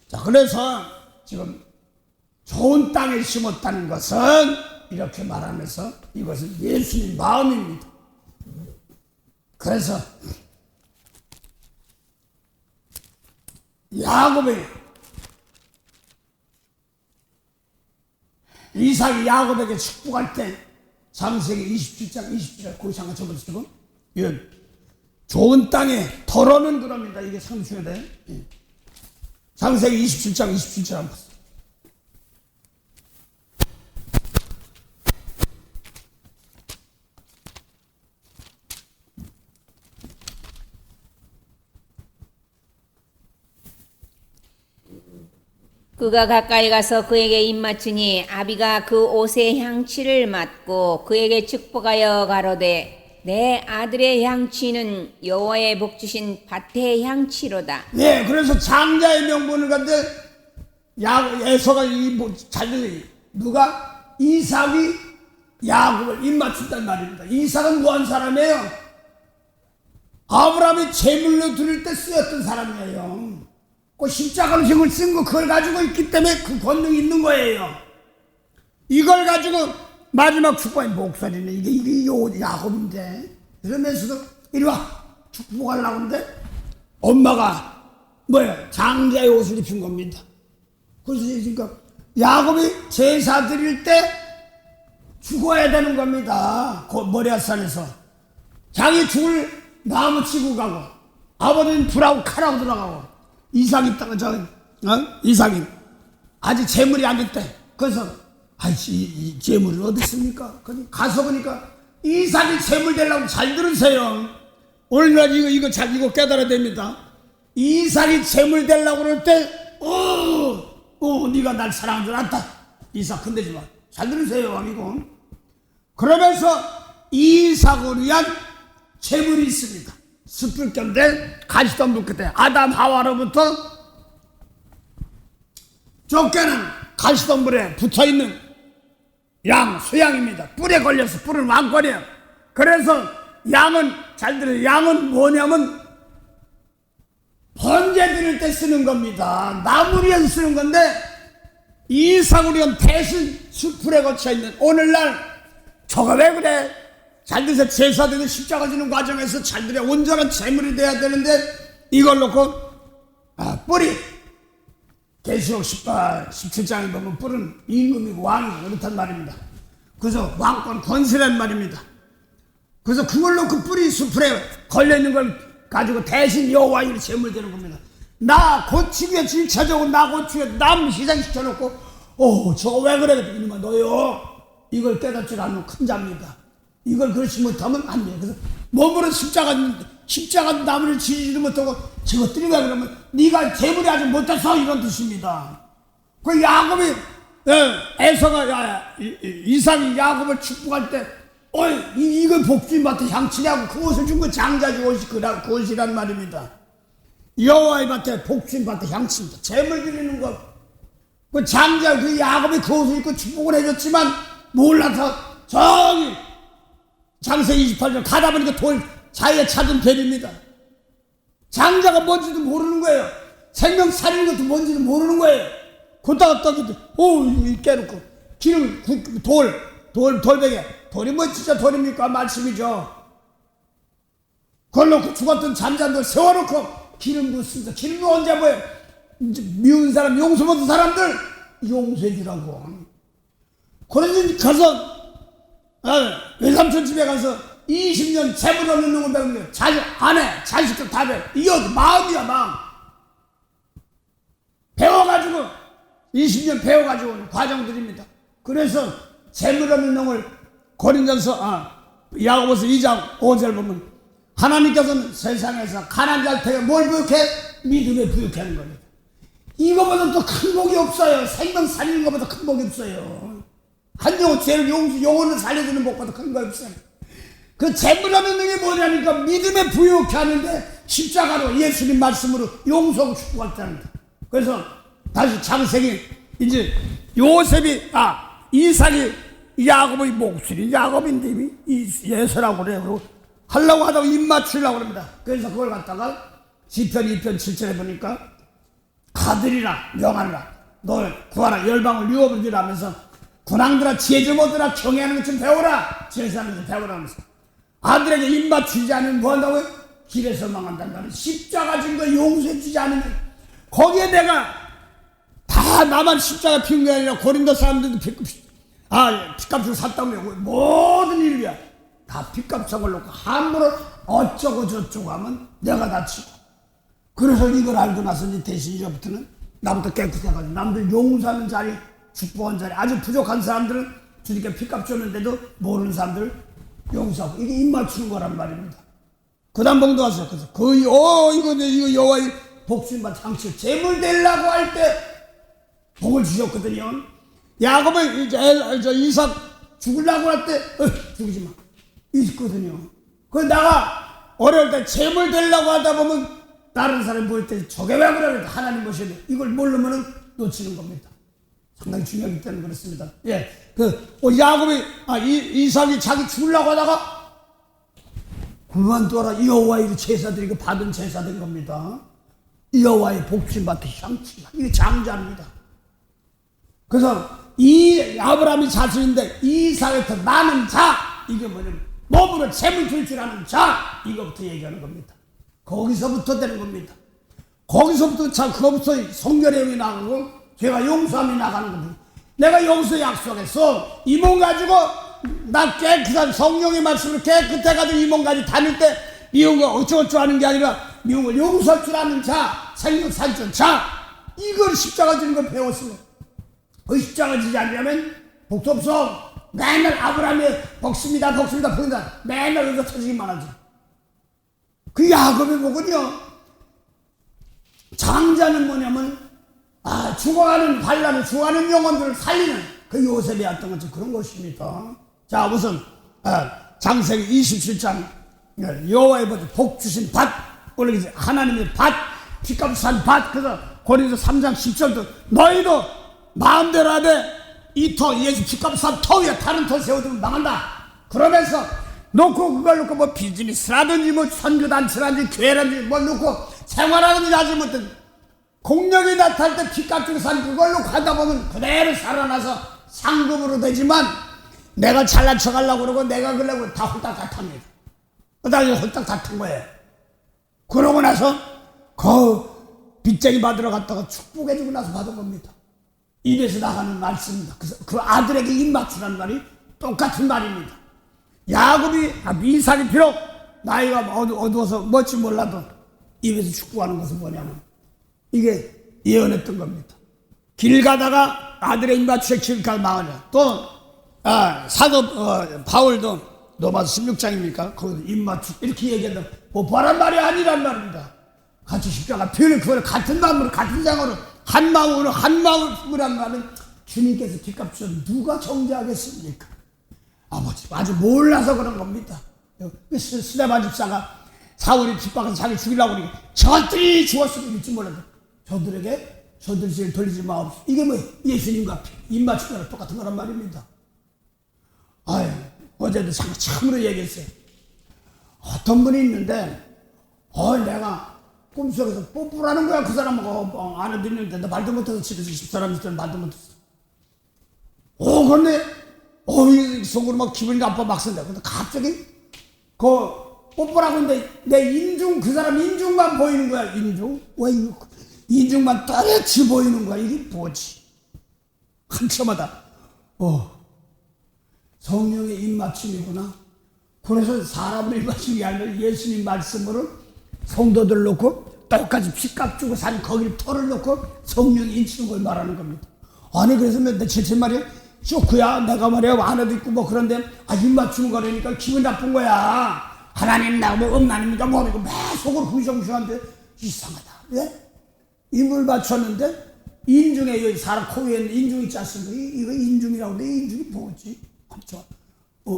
자 그래서 지금 좋은 땅에 심었다는 것은 이렇게 말하면서 이것은 예수님 마음입니다. 그래서 야곱의 이삭이 야곱에게 축복할 때 창세기 27장 27절 거기 잠깐 접어주시고 이건 좋은 땅에 덜어는 그럽니다. 이게 참 중요해요. 창세기 27장 27절 한번 보세요. 그가 가까이 가서 그에게 입맞추니 아비가 그 옷의 향취를 맡고 그에게 축복하여 가로되 내 아들의 향취는 여호와의 복 주신 밭의 향취로다. 네, 그래서 장자의 명분을 갖는데 에서가 잘 들어요. 누가 이삭이 야곱을 입맞춘단 말입니다. 이삭은 뭐한 사람이에요? 아브라함이 제물로 드릴 때 쓰였던 사람이에요. 그 십자가로 힘을 쓴 거 그걸 가지고 있기 때문에 그 권능이 있는 거예요. 이걸 가지고 마지막 축복의 목소리는 이게 야곱인데 이러면서도 이리 와 축복하려고 하는데 엄마가 장자의 옷을 입힌 겁니다. 그래서 그러니까 야곱이 제사 드릴 때 죽어야 되는 겁니다. 모리아산에서 자기 죽을 나무 치고 가고 아버지는 불하고 칼하고 들어가고 이삭이 이삭이 아직 재물이 안 됐대. 그래서 이 재물을 어디 있습니까? 가서 보니까 이삭이 재물 되려고 잘 들으세요. 오늘날 이거 깨달아야 됩니다. 이삭이 재물 되려고 그럴 때 네가 날 사랑한 줄 알았다. 이삭 건드지 마. 잘 들으세요 이거. 그러면서 이삭을 위한 재물이 있습니다. 숯불 곁에 가시덤불 끝에 아담 하와로부터 쫓겨난 가시덤불에 붙어있는 양 수양입니다. 뿔에 걸려서 뿔은 왕권이에요. 그래서 양은 잘 들어요. 양은 뭐냐면 번제 드릴 때 쓰는 겁니다. 나무를 위해서 쓰는 건데 이삭을 위한 대신 숯불에 거쳐있는 오늘날 저가 왜 그래? 잘 들으세요. 제사되는 십자가 지는 과정에서 잘 들어야 온전한 제물이 돼야 되는데 이걸 놓고 뿔이 계시록 17장에 보면 뿔은 임금이고 왕이고 그렇단 말입니다. 그래서 왕권 권세란 말입니다. 그래서 그걸 놓고 뿔이 숯불에 걸려있는 걸 가지고 대신 여호와의 제물 되는 겁니다. 나 고치기 위해 질차적으로 나 고치기 위해 남 희생시켜놓고 저거 왜 그래? 이놈아 너요 이걸 깨닫지 않는 큰 자입니다. 이걸 그렇지 못하면 안 돼요. 그래서 몸으로 십자가 나무를 지지도 못하고 저것들이 왜 그러면 네가 재물이 아직 못해서 이런 뜻입니다. 그 야곱이 에서가 이삭이 야곱을 축복할 때 이거 복주인밭에 향치냐고 그 옷을 준 거 장자지 옷이란 말입니다. 여호와의 밭에 복주인밭에 향치입니다. 재물 드리는 것. 그 장자 그 야곱이 그 옷을 입고 축복을 해줬지만 몰라서 저기 장세기 28절 가다 보니까 자기가 찾은 별입니다. 장자가 뭔지도 모르는 거예요. 생명 살리는 것도 뭔지도 모르는 거예요. 걷다가 떠기도 깨놓고 기름 돌베개 돌이 뭐 진짜 돌입니까? 말씀이죠. 그걸 놓고 죽었던 잠자들 세워놓고 기름 붓습니다. 기름도 언제 뭐예요? 미운 사람 용서 못한 사람들 용서해주라고. 그래서 가서 외삼촌 집에 가서 20년 재물 없는 놈을 배우면 아내 자식들 다 배워. 이거 마음이야 마음. 배워가지고 20년 배워가지고 오는 과정들입니다. 그래서 재물 없는 놈을 고린전서 야고보서 2장 5절 보면 하나님께서는 세상에서 가난한 자한테 뭘 부욕해? 믿음에 부욕해 하는 겁니다. 이거보다 또 큰 복이 없어요. 생명 살리는 것보다 큰 복이 없어요. 한 영혼을 살려주는 복보다 큰 거 없어요. 그 재물 없는 놈이 뭐냐니까 믿음에 부욕해 하는데 십자가로 예수님 말씀으로 용서하고 축복했다는 거예요. 그래서 다시 창세기 이제 요셉이 이삭이 야곱의 목소리 야곱인데 예서라고 그래요. 하려고 하다가 입 맞추려고 합니다. 그래서 그걸 갖다가 시편 2편 7절에 보니까 가들이라 명하라 널 구하라 열방을 유업을 하면서 군왕들아 지혜 좀 얻으라 경외하는 것 좀 배워라 제사하는 것 좀 배워라 하면서 아들에게 입 맞추지 않으면 뭐 한다고요? 길에서 망한다는 말은 십자가 진 거 용서해 주지 않으면 거기에 내가 다 나만 십자가 피운 게 아니라 고린도 사람들도 핏값을 샀다며 모든 일이야 다 핏값을 놓고 함부로 어쩌고 저쩌고 하면 내가 다치고 그래서 이걸 알고 나서 이제 대신 이제부터는 나부터 깨끗해가지고 남들 용서하는 자리 축복한 자리 아주 부족한 사람들은 주님께 핏값 줬는데도 모르는 사람들 용서하고 이게 입 맞추는 거란 말입니다. 그 다음 봉도 왔어요. 그래서 이거 여호와의 복수인바 장치 재물 되려고 할 때 복을 주셨거든요. 야곱은 이제 이삭 죽으려고 할 때 죽이지 마 있거든요. 그 내가 어려울 때 재물 되려고 하다 보면 다른 사람이 볼 때 저게 왜 그래 하나님 보셔야 돼. 이걸 모르면은 놓치는 겁니다. 상당히 중요하기 때문에 그렇습니다. 야곱이 이삭이 자기 죽으려고 하다가 그만둬라 여호와의 제사드리고 받은 제사된 겁니다. 여호와의 복신밭에 향치가 이게 장자입니다. 그래서 이 아브라함이 자손인데 이삭에서 나는 자 이게 뭐냐면 몸으로 재물 줄 줄 아는 자 이거부터 얘기하는 겁니다. 거기서부터 되는 겁니다. 거기서부터 그거부터 성결함이 나가고 죄가 용서함이 나가는 겁니다. 내가 여기서 약속했어. 이 몸 가지고 나 깨끗한 성령의 말씀으로 깨끗해가지고 이 몸 가지고 다닐 때 미운 거 어쩌고저쩌고 하는 게 아니라 미운 걸 용서할 줄 아는 자 생명 살줄 자 이걸 십자가 지는 걸 배웠습니다. 그 십자가 지지 않으려면 복도 없어. 맨날 아브라함의 복습니다 맨날 여기서 터지기만 하지. 그 야곱의 복은요 장자는 뭐냐면 죽어가는 반란을 죽어가는 영혼들을 살리는 그 요셉이었던 것처럼 그런 것입니다. 자 우선 장세기 27장 여호와의 복 주신 밭 원래 하나님의 밭 핏값 산 밭. 그래서 고린도 3장 10절도 너희도 마음대로 하되 이 터 예수 핏값 산 터 위에 다른 터 세워두면 망한다. 그러면서 놓고 그걸 놓고 뭐 비즈니스라든지 뭐 선교단체라든지 교회라든지 뭘 놓고 생활하든지 하지 못한 공력이 나타날 때 핏값 주고 산 그걸로 가다 보면 그대로 살아나서 상급으로 되지만 내가 잘난 척 하려고 그러고 내가 그러려고 다 홀딱 다 탑니다. 그다음에 홀딱 다 탄 거예요. 그러고 나서 그 빚쟁이 받으러 갔다가 축복해주고 나서 받은 겁니다. 입에서 나가는 말씀입니다. 그래서 그 아들에게 입 맞추라는 말이 똑같은 말입니다. 야곱이 이삭이 비록 나이가 어두워서 뭔지 몰라도 입에서 축복하는 것은 뭐냐면 이게 예언했던 겁니다. 길 가다가 아들의 입 맞추에 길가 망하냐. 또 사도 바울도 로마서 16장입니까? 거기서 입 맞추 이렇게 얘기한다. 뭐 바란 말이 아니란 말입니다. 같이 십자가 피를 그걸 같은 마음으로 같은 장으로 한 마음으로 하는 주님께서 빚값 주셔서 누가 정죄하겠습니까? 아버지 아주 몰라서 그런 겁니다. 스데반 집사가 사울이 핍박해서 자기 죽이려고 그러니까 저들이 죽었으면 믿지 몰라도 저들이 제일 돌리지 마옵시오. 이게 뭐 예수님과 입맞추기랑 똑같은 거란 말입니다. 아유, 어제도 참으로 얘기했어요. 어떤 분이 있는데 내가 꿈속에서 뽀뽀라는 거야. 그 사람하고 안에 있는데 나 말도 못해서 집에서 10사람 있더니 말도 못했어. 그런데 속으로 막 기분이 나빠 막 쓴다. 근데 갑자기 뽀뽀라고 했는데 내 인중, 그 사람 인중만 보이는 거야. 왜 인중만 또렷이 보이는 거야. 이게 뭐지? 한참마다 성령의 입맞춤이구나. 그래서 사람의 입맞춤이 아니라 예수님 말씀으로 성도들 놓고 똑같이 핏값 주고 산 거기를 털을 놓고 성령이 인치는 걸 말하는 겁니다. 아니 그래서 며칠 말이야 쇼크야. 내가 말이야 안에도 있고 뭐 그런데 입맞춤 거리니까 기분 나쁜 거야. 하나님 나오면 없나님이니까 모르고 매 속으로 흥성흥성한데 이상하다. 왜? 입을 맞췄는데 인중에 여기 사람 코 위에 인중 있지 않습니까? 이거 인중이라고 내 인중이 뭐지?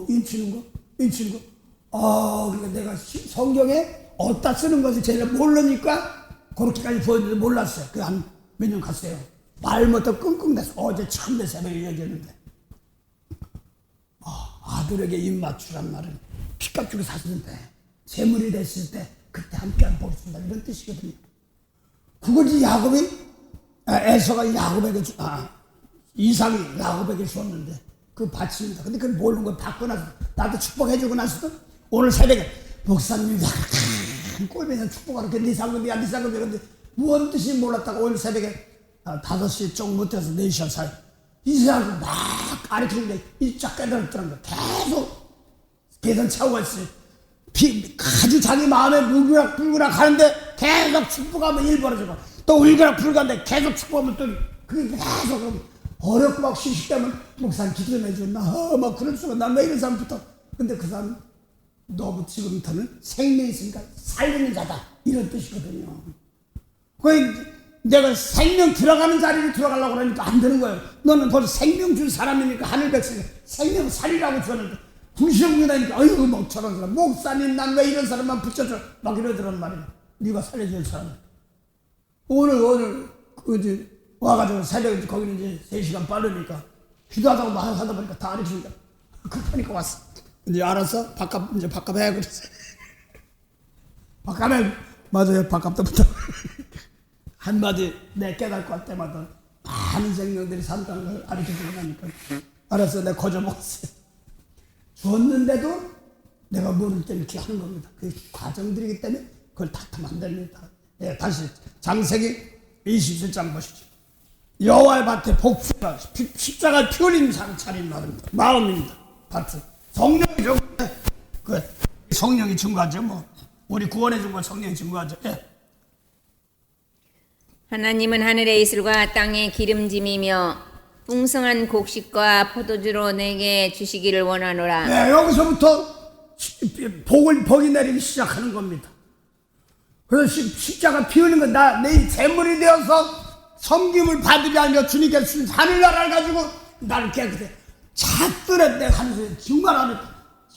인치는 거? 그러니까 내가 성경에 어디다 쓰는 것을 제가 모르니까 그렇게까지 보였는데 몰랐어요. 그 한 몇 년 갔어요. 말 못하고 끙끙대서 어제 처음 내 새벽에 얘기했는데 아들에게 입 맞추란 말은 핏값 주고 샀는데 재물이 됐을 때 그때 함께 안 보겠습니다. 이런 뜻이거든요. 그걸 에서가 이삭이 야곱에게 줬는데 그 바칩니다. 근데 그걸 모르는 걸 받고 나서 나도 축복해주고 나서도 오늘 새벽에 목사님이 꼴배에서 축복하러 네 상급이야 근데 무슨 뜻인지 몰랐다가 오늘 새벽에 5시 좀 못해서 4시간 사이 이삭을 막 가르치는데 일짝 깨달았더라는 거야. 계속 계산 차고가 있어요. 아주 자기 마음에 울그락 하는데 계속 축복하면 일 벌어지고 또 울그락불그락한데 계속 축복하면 또 그게 계속 어렵고 막 시식되면 목사님 기도 좀 해줬나 막 그럴 수가 난 왜 이런 사람부터 근데 그 사람 너 지금부터는 생명이 있으니까 살리는 자다 이런 뜻이거든요. 내가 생명 들어가는 자리로 들어가려고 그러니까 안 되는 거예요. 너는 벌써 생명 줄 사람이니까 하늘 백성이 생명 살리라고 주었는데 불시험이다니까 어이구 뭐 저런 사람 목사님 난 왜 이런 사람만 붙여줘 막 이러더란 말이야. 네가 살려줄 사람. 오늘 와가지고 새벽에 거기는 이제 3시간 빠르니까 기도하다가 막 하다 보니까 다 알려주니까 급하니까 왔어. 이제 알았어? 이제 밥값 해 그랬어. 밥값 해. 맞아요. 밥값부터 한마디 내 깨닫고 할 때마다 많은 생명들이 산다는 걸 알려주고 나니까 알았어. 내가 거저 먹었어요. 줬는데도 내가 모를 때 이렇게 하는 겁니다. 그 과정들이기 때문에 그걸 다 만듭니다. 네, 다시 장세기 27장 보시죠. 여호와의 밭에 복수가 십자가 피 흘린 차린 마음입니다. 밭은 성령이 좋은데 그 성령이 증거하죠. 뭐 우리 구원해 준 건 성령이 증거하죠. 예. 하나님은 하늘의 이슬과 땅의 기름짐이며 풍성한 곡식과 포도주로 내게 주시기를 원하노라. 네, 여기서부터 복이 내리기 시작하는 겁니다. 그래서 십자가 피 흘린 건 내 재물이 되어서 섬김을 받으리 하며 주님께서 주신 하늘나라를 가지고 나를 깨끗해. 작더라도 내가 하는 소리 정말 안 해.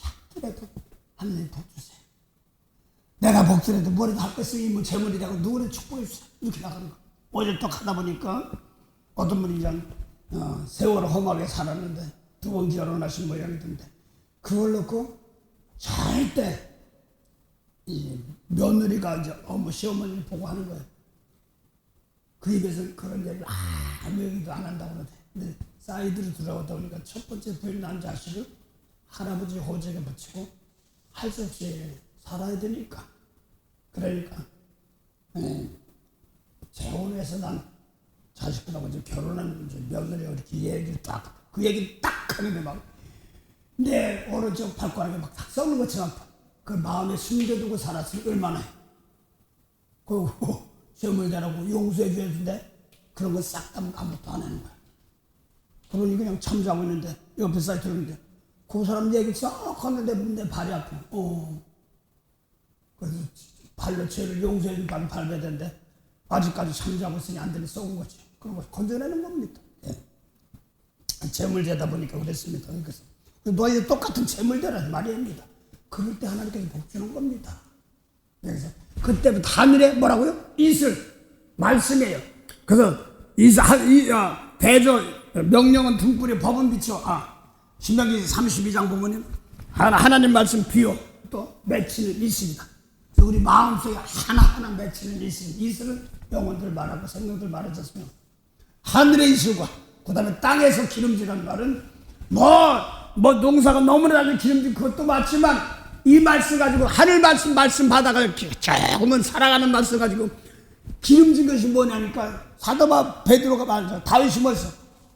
작더라도 하나님 복 주세요. 내가 복주라도 뭐라도 할 거 있으면 뭐 재물이 되고 누구를 축복해 주세요. 이렇게 나가는 거. 어제 또 하다 보니까 어떤 분이 세월을 험하게 살았는데 2번 결혼하신 모양이던데 그걸 놓고 절대 이 며느리가 이제 시어머니를 보고 하는 거예요. 그 입에서 그런 얘기를 아무 얘기도 안 한다고 그러대. 근데 사이드로 들어가다 보니까 첫 번째 부인 난 자식을 할아버지 호적에 붙이고 할 수 없이 살아야 되니까. 그러니까 재혼해서 난 자식들하고 이제 결혼한 며느리가 이렇게 얘기를 그 얘기를 딱 하는데 막 내 오른쪽 발가락에 막 탁 썩는 것처럼 그 마음에 숨겨두고 살았으니 얼마나 해. 그리고 시험을 대라고 용서해 줘야 되는데 그런 거 싹 다 아무것도 안 하는 거야. 그러니 그냥 잠자고 있는데 옆에 사이 들었는데 그 사람 얘기 싹 하는데 내 발이 아파. 그래서 발로 죄를 용서해 준 발을 밟아야 되는데 아직까지 잠자고 있으니 안 되니 썩은 거지. 그런 거 건져내는 겁니다. 예. 재물 재다 보니까 그랬습니다. 그래서 너희들 똑같은 재물 되라는 말입니다. 그럴 때 하나님께서 복 주는 겁니다. 그래서 그때부터 하늘에 뭐라고요? 이슬 말씀이에요. 그래서 대저 명령은 등불에 법은 비춰. 신명기 32장 보면 하나님 말씀 비요 또 맺히는 이슬이다. 우리 마음속에 하나하나 맺히는 이슬은 영혼들 말하고 생명들 말해줬으면 하늘의 이슬과 그 다음에 땅에서 기름지라는 말은 뭐 농사가 너무나 기름진 그것도 맞지만 이 말씀 가지고 하늘 말씀 받아가 조금은 살아가는 말씀 가지고 기름진 것이 뭐냐니까 사도 베드로가 말하죠. 다윗이 뭐였어?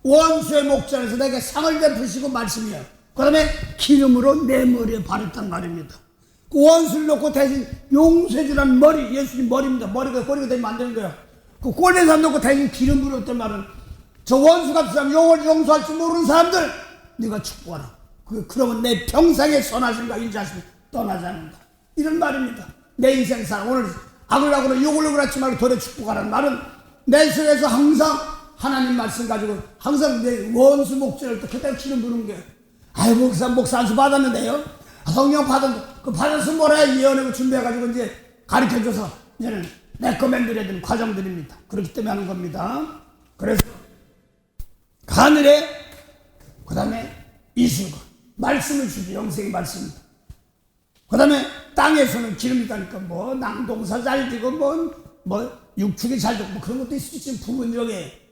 원수의 목전에서 내게 상을 베푸시고 말씀이야. 그 다음에 기름으로 내 머리에 바르단 말입니다. 그 원수를 놓고 대신 용서해주라는 머리, 예수님 머리입니다. 머리가 꼬리가 되면 안 되는 거야. 그 꼴린 사람 놓고 대신 기름으로 했단 말은 저 원수 같은 사람, 영원히 용서할 줄 모르는 사람들 네가 축복하라. 그러면 내 평생의 선하심과 인자심이 떠나지 않는다. 이런 말입니다. 내 인생 살아. 오늘 악을 하거나 욕을 하지 말고 돌에 축복하라는 말은 내 속에서 항상 하나님 말씀 가지고 항상 내 원수 목전을 또 그때 기름 부는 게 목사 안수 받았는데요. 성령 받았는데 그 받았으면 뭐라 해. 예언하고 준비해가지고 이제 가르쳐줘서 이제는 레코멘드해야 되는 과정들입니다. 그렇기 때문에 하는 겁니다. 그래서 하늘에 그 다음에 이슬과 말씀을 주지. 영생의 말씀입니다. 그 다음에 땅에서는 기름이 가니까 뭐 낭동사 잘 되고 뭐 육축이 잘 되고 뭐 그런 것도 있을 수 있지만 부분적에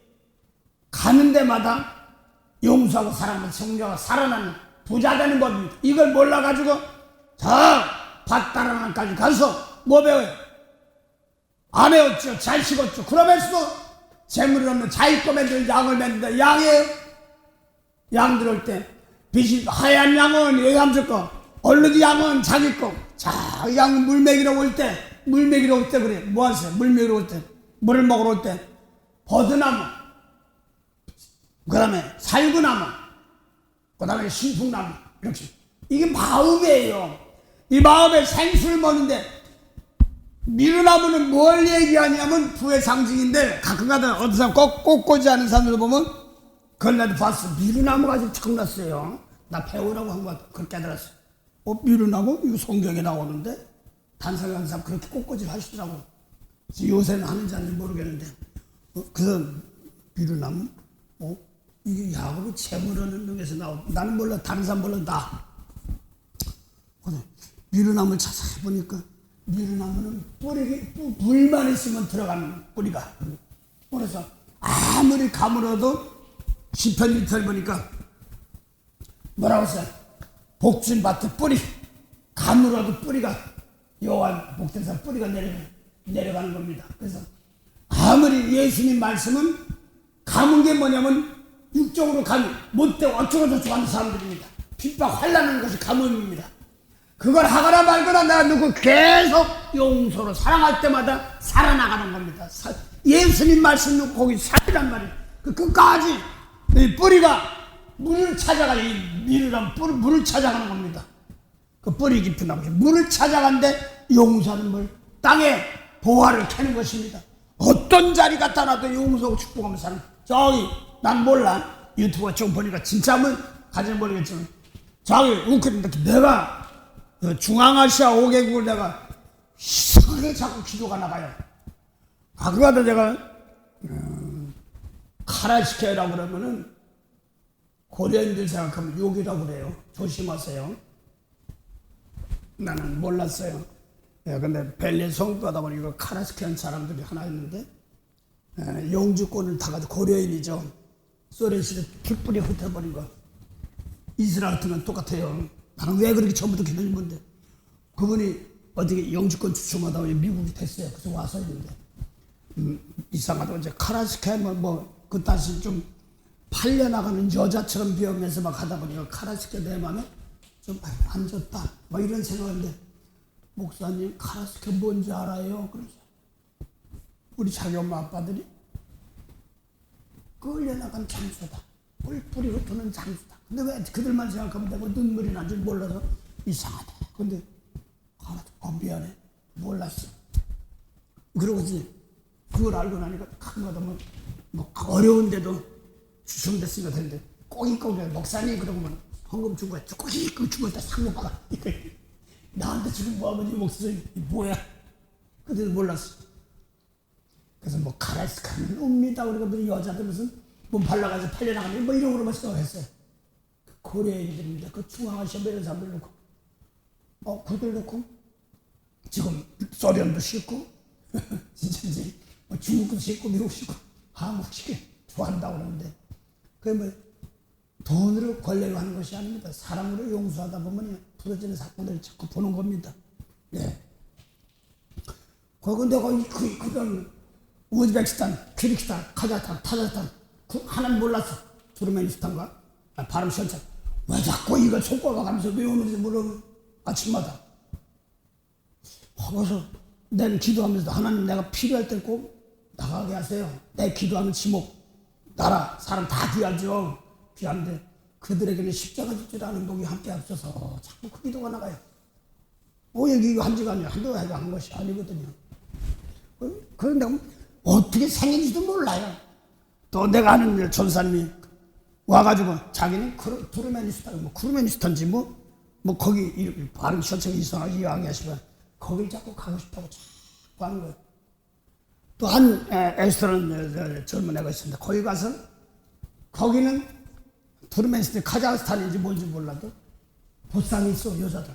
가는 데마다 용서하고 사랑하는 성령과 살아나는 부자 되는 법입니다. 이걸 몰라가지고 저 밭다랑까지 가서 뭐 배워요? 안 배웠죠. 잘 식었죠. 그러면서도 재물을 없는 자기 거 맨들 양을 맺는다. 양이에요. 양 들어올 때 빛이 하얀 양은 여기 함줄 거, 얼룩이 양은 자기 거. 자, 양 물 먹이러 올 때 그래. 뭐 하세요? 물 먹이러 올 때, 물을 먹으러 올 때 버드나무, 그 다음에 살구나무, 그 다음에 신풍나무, 이렇게. 이게 마음이에요. 이 마음에 생수를 먹는데, 미루나무는 뭘 얘기하냐면 부의 상징인데, 가끔가다 어떤 사람 꽂지 않은 사람들 보면, 그걸 나도 봤어. 미루나무가 지금 처음 났어요. 나 배우라고 한 것 같아. 그렇게 깨달았어. 미루나무? 이거 성경에 나오는데? 단상한 사람 그렇게 꽂꽂이 하시더라고. 요새는 하는지 아닌지 모르겠는데. 그래서 미루나무? 이게 야곱이 재물하는 놈에서 나오고 나는 몰라. 다른 사람 몰라. 나. 미루나무를 자세히 보니까 미루나무는 물만 있으면 들어가는 뿌리가. 그래서 아무리 가물어도 시편 1편 보니까 뭐라고 써요? 복진 밭의 뿌리. 가물어도 뿌리가 여호와 복된 사람 뿌리가 내려가는 겁니다. 그래서 아무리 예수님 말씀은 감은 게 뭐냐면 육적으로 감히 못되고 어쩌고저쩌고 하는 사람들입니다. 핍박 환난하는 것이 가뭄입니다. 그걸 하거나 말거나 내가 누구 계속 용서로 사랑할 때마다 살아나가는 겁니다. 예수님 말씀 놓고 거기 살이란 말이에요. 끝까지 이 뿌리가 물을 찾아가. 이 미르란 물을 찾아가는 겁니다. 그 뿌리 깊은 나무 물을 찾아가는데 용서하는 물, 땅에 보화를 캐는 것입니다. 어떤 자리 갖다 놔도 용서하고 축복하면서 사는. 저기 난 몰라. 유튜브가 좀 보니까 진짜면 가지는 모르겠지만 저기 우크라이나 내가 중앙아시아 5개국을 내가 이상하게 자꾸 기도가 나가요. 가끔가다 제가 카라시케라고 그러면은 고려인들 생각하면 욕이라고 그래요. 조심하세요. 나는 몰랐어요. 근데 벨리 성도하다 보니까 카라시케한 사람들이 하나 있는데 영주권을 타가지고 고려인이죠. 소련 시대 킥불이 흩어버린 거. 이스라엘 같으면 똑같아요. 나는 왜 그렇게 처음부터 기도인 건데 그분이 어떻게 영주권 추첨하다가 미국이 됐어요. 그래서 와서 있는데 이상하다고 이제 카라시케 그 다시 좀 팔려나가는 여자처럼 비우면서 막 하다 보니까 카라시케 내 맘에 좀 안 좋다. 막 이런 생각인데 목사님 카라시케 뭔지 알아요? 그래서 우리 자기 엄마 아빠들이 끌려나간 장수다. 뿔뿔이 흩어는 장수다. 근데 왜 그들만 생각하면 되고 눈물이 난 줄 몰라서 이상하다. 근데 미안해. 몰랐어. 그러고지 그걸 알고 나니까 큰 거다 뭐 어려운데도 주춤됐으니까 되는데 꼬깃꼬깃 목사님 그러면 헌금 준 거야. 꼬깃꼬깃 준 거다 상놓고 가. 나한테 지금 뭐 아버지 목사님 뭐야? 그때도 몰랐어. 그래서 뭐 카라스카는 옵니다. 우리가 무슨 여자들 무슨 몸 발라가지고 팔려나가는 뭐 이런 거로만 생각했어요. 고려인들인데 그 중앙아시아 이런 사람들 놓고 그들 놓고 지금 소련도 싫고 진짜 뭐 중국도 싫고 미국 싫고 한국 싫고 좋아한다고 그러는데 그게 뭐 돈으로 권력을 하는 것이 아닙니다. 사랑으로 용서하다 보면 부러지는 사건들을 자꾸 보는 겁니다. 예. 거기 내가 그런 우즈베키스탄, 키르기스탄, 카자흐스탄, 타자흐스탄 하나는 몰랐어. 투르메니스탄가? 발음 시원찮. 왜 자꾸 이거 손꼽아 가면서 외우는지 물으면 아침마다. 거기서 내가 기도하면서 하나님 내가 필요할 때 꼭 나가게 하세요. 내 기도하는 지목, 나라, 사람 다 귀하죠. 귀한데 그들에게는 십자가 질 줄 아는 복이 함께 앞서서 자꾸 그 기도가 나가요. 여기 이거 한 지가 아니야. 한두 해가 한 것이 아니거든요. 그런데 어떻게 생긴지도 몰라요. 또 내가 아는 전사님이 와가지고 자기는 투르메니스탄, 뭐 쿠르메니스탄지 뭐 거기 발음 시원찮게 이상하게 이야기하시면 거길 자꾸 가고 싶다고 자꾸 하는 거예요. 또 한 에스토는 젊은 애가 있습니다. 거기 가서 거기는 투르메니스탄, 카자흐스탄인지 뭔지 몰라도 보상이 있어 여자들.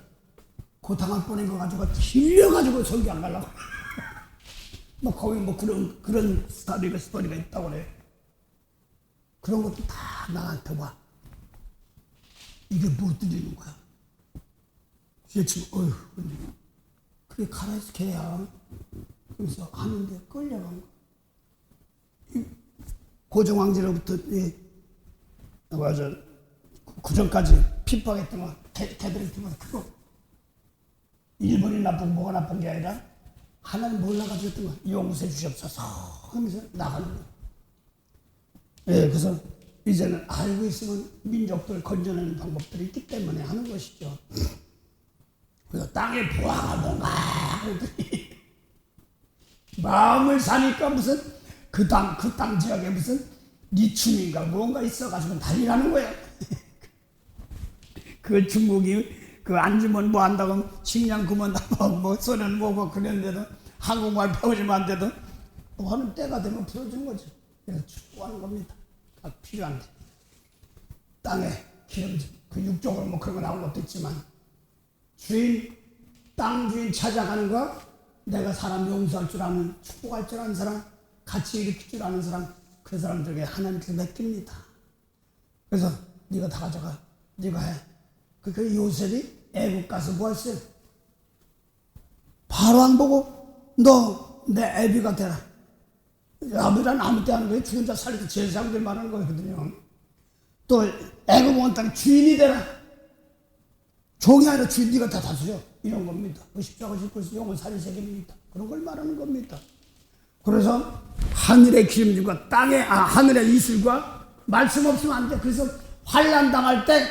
고탕을 보낸 거 가지고 hil려가지고 설교 안 가려고. 뭐 거기 뭐 그런 스토리가 있다고 그래. 그런 것도 다 나한테 와. 이게 뭐 들리는 거야? 지금 그게 카라스 개야. 그래서 하는데 끌려간 거. 고종황제로부터 구전까지 핍박했던 거, 걔들이 그거 일본이 나쁜 뭐가 나쁜 게 아니라 하나님 몰라가지고 했던 거 용서해 주시옵소서 하면서 나가는 거. 예, 그래서 이제는 알고 있으면 민족들 건져내는 방법들이 있기 때문에 하는 것이죠. 그래서 땅에 부하가 뭔가 그랬더니 마음을 사니까 무슨 그 땅 지역에 무슨 리튬인가 뭔가 있어가지고 난리나는 거야. 그 중국이 그 안 주면 뭐 한다고 식량 그만다고 뭐 소련 뭐고 그랬는데도 한국말 배우지만 안 돼도 뭐 하는 때가 되면 풀어주는 거죠. 그래서 축구하는 겁니다. 딱 필요한데 땅에 기름진 그 육적으로 뭐 그런 거 나온 것도 있지만 주인 땅 주인 찾아가는 거 내가 사람 용서할 줄 아는 축복할 줄 아는 사람 같이 일으킬 줄 아는 사람 그 사람들에게 하나님께 맡깁니다. 그래서 네가 다 가져가 네가 해. 그 요셉이 애국 가서 뭐 했어요? 바로왕 보고 너 내 애비가 되라. 아버지는 아무 때 하는 거예요. 죽은 자 살려서 제사장들 말하는 거거든요. 또 애국 온 땅 주인이 되라. 종이 아니라 주인 네가 다 다스려. 이런 겁니다. 그 십자가 짓고 있어 영혼 살릴 책임입니다. 그런 걸 말하는 겁니다. 그래서 하늘의 기름과 하늘의 이슬과 말씀 없으면 안 돼. 그래서 환난 당할 때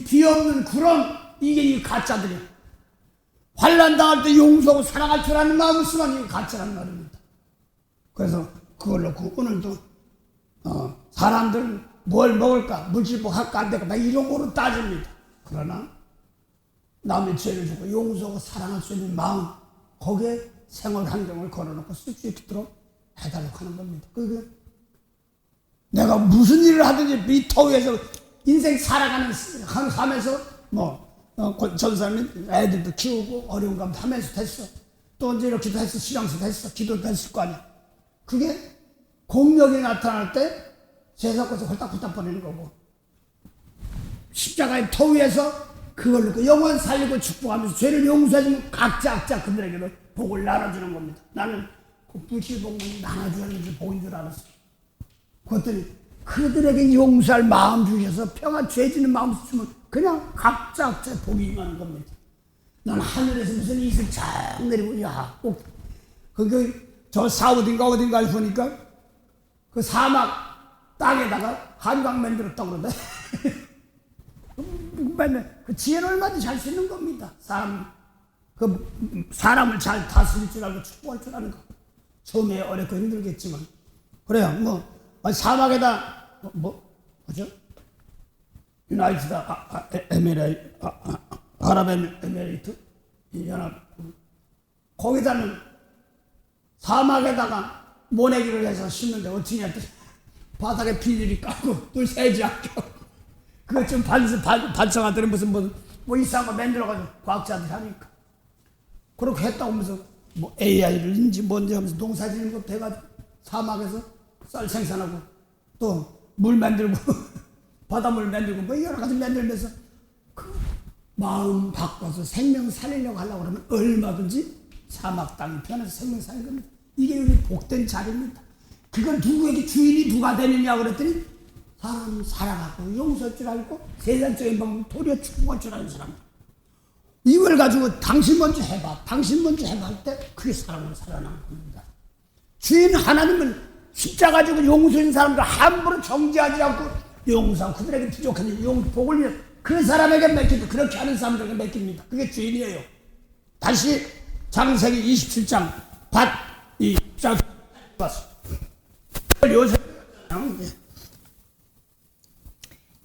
비 없는 구름 이게 이 가짜들이야. 환난 당할 때 용서하고 사랑할 줄 아는 마음을 쓰면 이게 가짜라는 말입니다. 그래서 그걸 놓고 오늘도 사람들은 뭘 먹을까 물질복 할까 안 될까 막 이런 거로 따집니다. 그러나 남의 죄를 주고 용서하고 사랑할 수 있는 마음 거기에 생활 환경을 걸어놓고 쓸 수 있도록 해달라고 하는 겁니다. 그게 내가 무슨 일을 하든지 이 터위에서 인생 살아가는 하면서 전사님 애들도 키우고 어려운 감 하면서 됐어. 또 언제 이렇게도 했어. 신앙도 했어. 기도도 했을 거 아니야. 그게 공력이 나타날 때 제사꽃을 홀딱홀딱 버리는 거고 십자가의 터위에서 그걸 놓고 영원 살리고 축복하면서 죄를 용서해주면 각자 그들에게도 복을 나눠주는 겁니다. 나는 그 불실복만 나눠주는 줄 복인 줄 알았어. 그랬더니 그들에게 용서할 마음 주셔서 평화 죄지는 마음 주시면 그냥 각자 복이 임하는 겁니다. 난 하늘에서 무슨 이슬 쫙 내리고 꼭 저 사우디인가 어딘가를 보니까 그 사막 땅에다가 한강 만들었다고 그러는데 맨날 그 지혜는 얼마든지 잘 쓰는 겁니다. 사람을 잘 다스릴 줄 알고 축복할 줄 아는 거. 처음에 어렵고 힘들겠지만 그래요. 뭐 사막에다 뭐죠? 유나이티드 아랍에미레이트 연합 거기다는 사막에다가 모내기를 해서 심는데 어떻게 했더니 바닥에 비닐이 까고 또 새지 않고 그거 좀 반성하더니 무슨 뭐 이상한 거 만들어가지고 과학자들이 하니까 그렇게 했다고 하면서 뭐 AI를인지 뭔지 하면서 농사 짓는 것도 해가지고 사막에서 쌀 생산하고 또 물 만들고 바닷물 만들고 뭐 여러 가지 만들면서 그 마음 바꿔서 생명 살리려고 하려고 그러면 얼마든지 사막 땅이 변해서 생명 살릴 겁니다. 이게 우리 복된 자리입니다. 그건 누구에게 주인이 누가 되느냐 그랬더니 사람 살아가고 용서할 줄 알고 세상적인 방법 도리어 축복할 줄 아는 사람. 이걸 가지고 당신 먼저 해봐 할 때 그게 사람으로 살아나는 겁니다. 주인 하나님은 십자가 지고 용서인 사람들 함부로 정죄하지 않고 용서하고 그들에게 부족한 복을 위해 그 사람에게 맡기고 그렇게 하는 사람들에게 맡깁니다. 그게 주인이에요. 다시 창세기 27장 밭이 왔어. 요새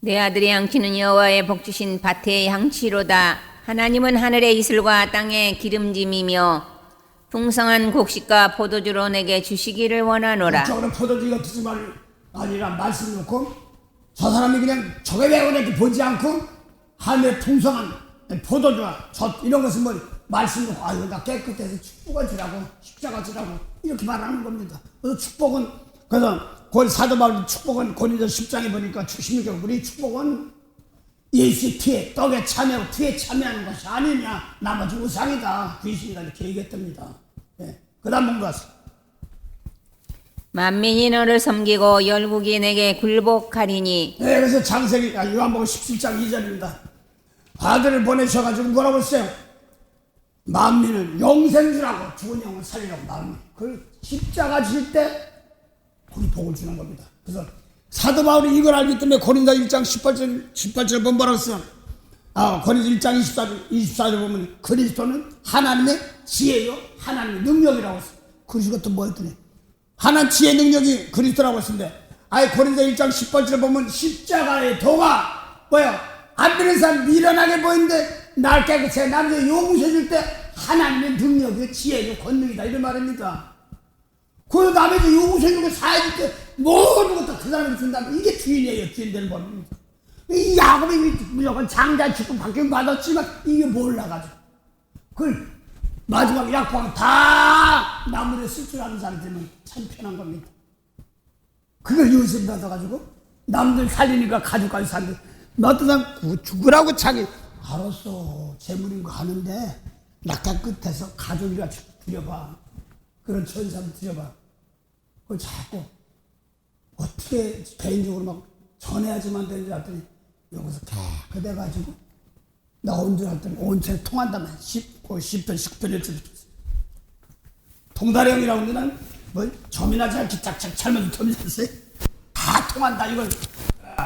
내 아들의 양치는 여호와의 복 주신 밭의 양치로다. 하나님은 하늘의 이슬과 땅의 기름짐이며 풍성한 곡식과 포도주로 내게 주시기를 원하노라. 저거는 포도주 같은 말 아니라 말씀 놓고 저 사람이 그냥 저게 왜 이렇게 보지 않고 하늘의 풍성한 포도주와 젖 이런 것은 뭐 말씀 놓고 아유 나 깨끗해서 축복을 주라고 십자가 주라고 이렇게 말하는 겁니다. 그래서 축복은 그래서 사도 바울 축복은 고린도 10장에 보니까 16절 우리 축복은 예수의 피에 떡에 참여하고 피에 참여하는 것이 아니냐 나머지 우상이다 귀신이다 이렇게 얘기했답니다. 네. 그 다음 뭔가 만민이 너를 섬기고 열국이 내게 굴복하리니. 네, 그래서 창세기 요한복음 17장 2절입니다. 아들을 보내셔가지고 뭐라고 했어요? 만민은 영생주라고 죽은 영을 살리라고 만민. 그 십자가 질 때 거기 복을 주는 겁니다. 그래서 사도 바울이 이걸 알기 때문에 고린도 1장 18절 뭐라고 했어요? 고린도 1장 24절 보면 그리스도는 하나님의 지혜요 하나님의 능력이라고 했어요. 그리고 또 뭐 했더니 하나님 지혜 능력이 그리스도라고 했는데 고린도 1장 18절 보면 십자가의 도가 뭐야 안 되는 사람 미련하게 보이는데 날 깨끗이 남자 용서해 줄 때 하나님의 능력이 지혜요 권능이다 이런 말입니다. 그 남에게 용서해주고 사해줄 때 모든 것 다 그 사람이 준다면 이게 주인이에요. 주인 되는 법입니다. 이 야곱이 무조건 장자 축복 받긴 받았지만 이게 몰라가지고 그걸 마지막 약방 다 나무에 쓸 줄 아는 사람들은 참 편한 겁니다. 그걸 요셉이 받아가지고 남들 살리니까 가족까지 산대. 어떤 사람 죽으라고 자기 알았어 재물인 거 아는데 낙타 끝에서 가족이라 들여봐. 그런 천사를 들여봐. 그걸 자꾸 어떻게 개인적으로 막 전해야지만 되는지 알았더니 여기서 깨끗해가지고 나온 줄 알았더니 온천에 통한다면 10편 19편 1절 통다령이라고 하는데 난 뭐 점이나지 않게 짝짝 찰면서 점이었어요. 다 통한다 이걸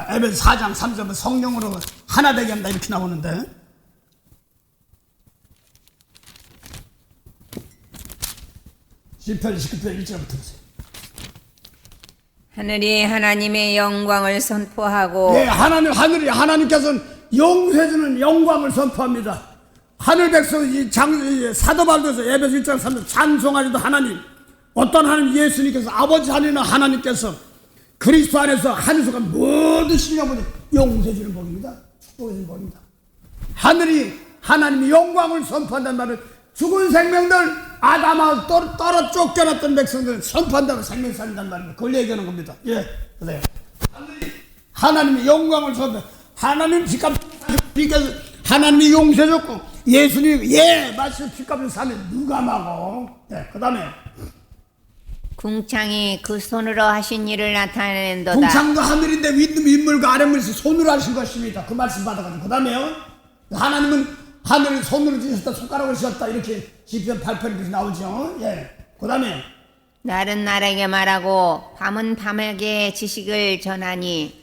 에베소 4장 3절 성령으로 하나 되게 한다 이렇게 나오는데 10편 19편 1절부터 보세요. 하늘이 하나님의 영광을 선포하고 네, 하나님께서는 용서해주는 영광을 선포합니다. 하늘 백성이 사도 바울에서 에베소 1장 3절 찬송하리도 하나님 어떤 하나님 예수님께서 아버지 하나님 하나님께서 그리스도 안에서 한 순간 모든 신령을 용서해주는 복입니다. 축복해주는 복입니다. 하늘이 하나님의 영광을 선포한다는 말은 죽은 생명들 아담하고 떨어 쫓겨났던 백성들은 선포한다고 생명 살린다는 말입니다. 그걸 얘기하는 겁니다. 예, 그래요. 하나님의 영광을 선포. 하나님 빚값을 하나님이 용서해줬고 예수님이 말씀 빚값을 사면 누가 막어? 예, 그 다음에 궁창이 그 손으로 하신 일을 나타내는도다. 궁창도 하늘인데 윗물과 아랫물에서 손으로 하신 것입니다. 그 말씀 받아가지고 그 다음에요. 하나님은 하늘을 손으로 지으셨다 손가락으로 지었다 이렇게 시편 8편에 나오죠. 예. 그 다음에 날은 날에게 말하고 밤은 밤에게 지식을 전하니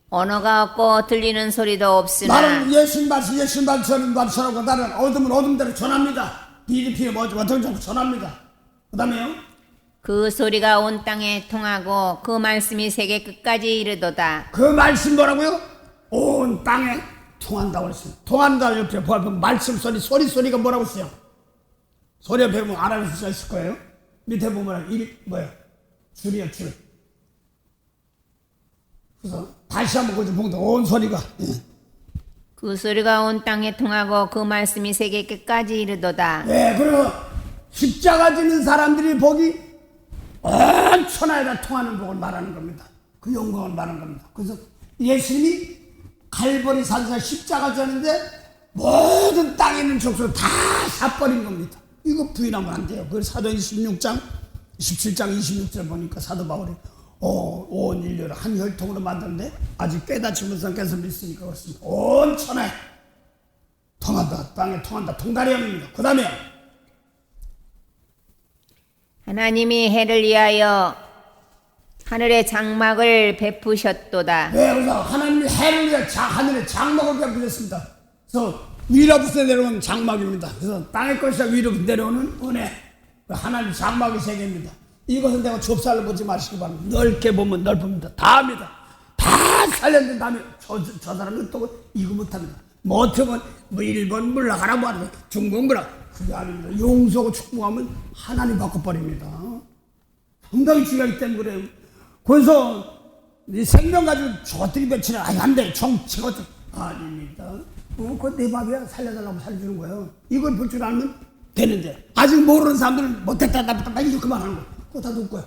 언어가 없고 들리는 소리도 없으나 나는 예수님 말씀하고 나는 어둠은 어둠대로 전합니다. 비리피에 어떤 전합니다. 그 다음에요. 그 소리가 온 땅에 통하고 그 말씀이 세계 끝까지 이르도다. 그 말씀 뭐라고요? 온 땅에 통한다고 그랬어요. 통한다 옆에 보면 말씀 소리가 뭐라고 써요? 소리 옆에 보면 알아볼 수 있을 거예요. 밑에 보면 줄이요, 줄. 그래서 다시 한번 그좀 보면 온 소리가. 그 소리가 온 땅에 통하고 그 말씀이 세계 끝까지 이르도다. 네, 그리고 십자가 지는 사람들이 복이 온 천하에다 통하는 복을 말하는 겁니다. 그 영광을 말하는 겁니다. 그래서 예수님이 갈보리 산사 십자가 졌는데 모든 땅에 있는 족속을 다 사버린 겁니다. 이거 부인하면 안 돼요. 그걸 사도행 16장 27장 26절 보니까 사도 바울이 온 인류를 한 혈통으로 만드는데 아직 깨닫지 못한 것을 믿으니까 그렇습니다. 온 천하에 통한다. 땅에 통한다. 통다리형입니다. 그 다음에 하나님이 해를 위하여 하늘의 장막을 베푸셨도다. 네, 그래서 하나님이 해를 위해 하늘에 장막을 베푸셨습니다. 그래서 위로부터 내려오는 장막입니다. 그래서 땅의 것이 위로부터 내려오는 은혜. 하나님 장막의 세계입니다. 이것은 내가 좁쌀로 보지 마시기 바랍니다. 넓게 보면 넓습니다. 다 합니다. 다 살렸는데 다음에 저 사람은 또 이거 못합니다. 뭐 어떻게 보면 일본 물러가라 말하면 중국 물러가. 그게 아닙니다. 용서하고 축복하면 하나님 바꿔버립니다. 상당히 중요하기 때문에 그래요. 그래서 이 생명 가지고 저것들이 며칠에 안 돼. 저것들 아닙니다. 그건 내 밥이야. 살려달라고 살려주는 거예요. 이걸 볼 줄 알면 되는데 아직 모르는 사람들은 못했다 나쁘다 이렇게 그만하는 거. 그거 다 누구 거야?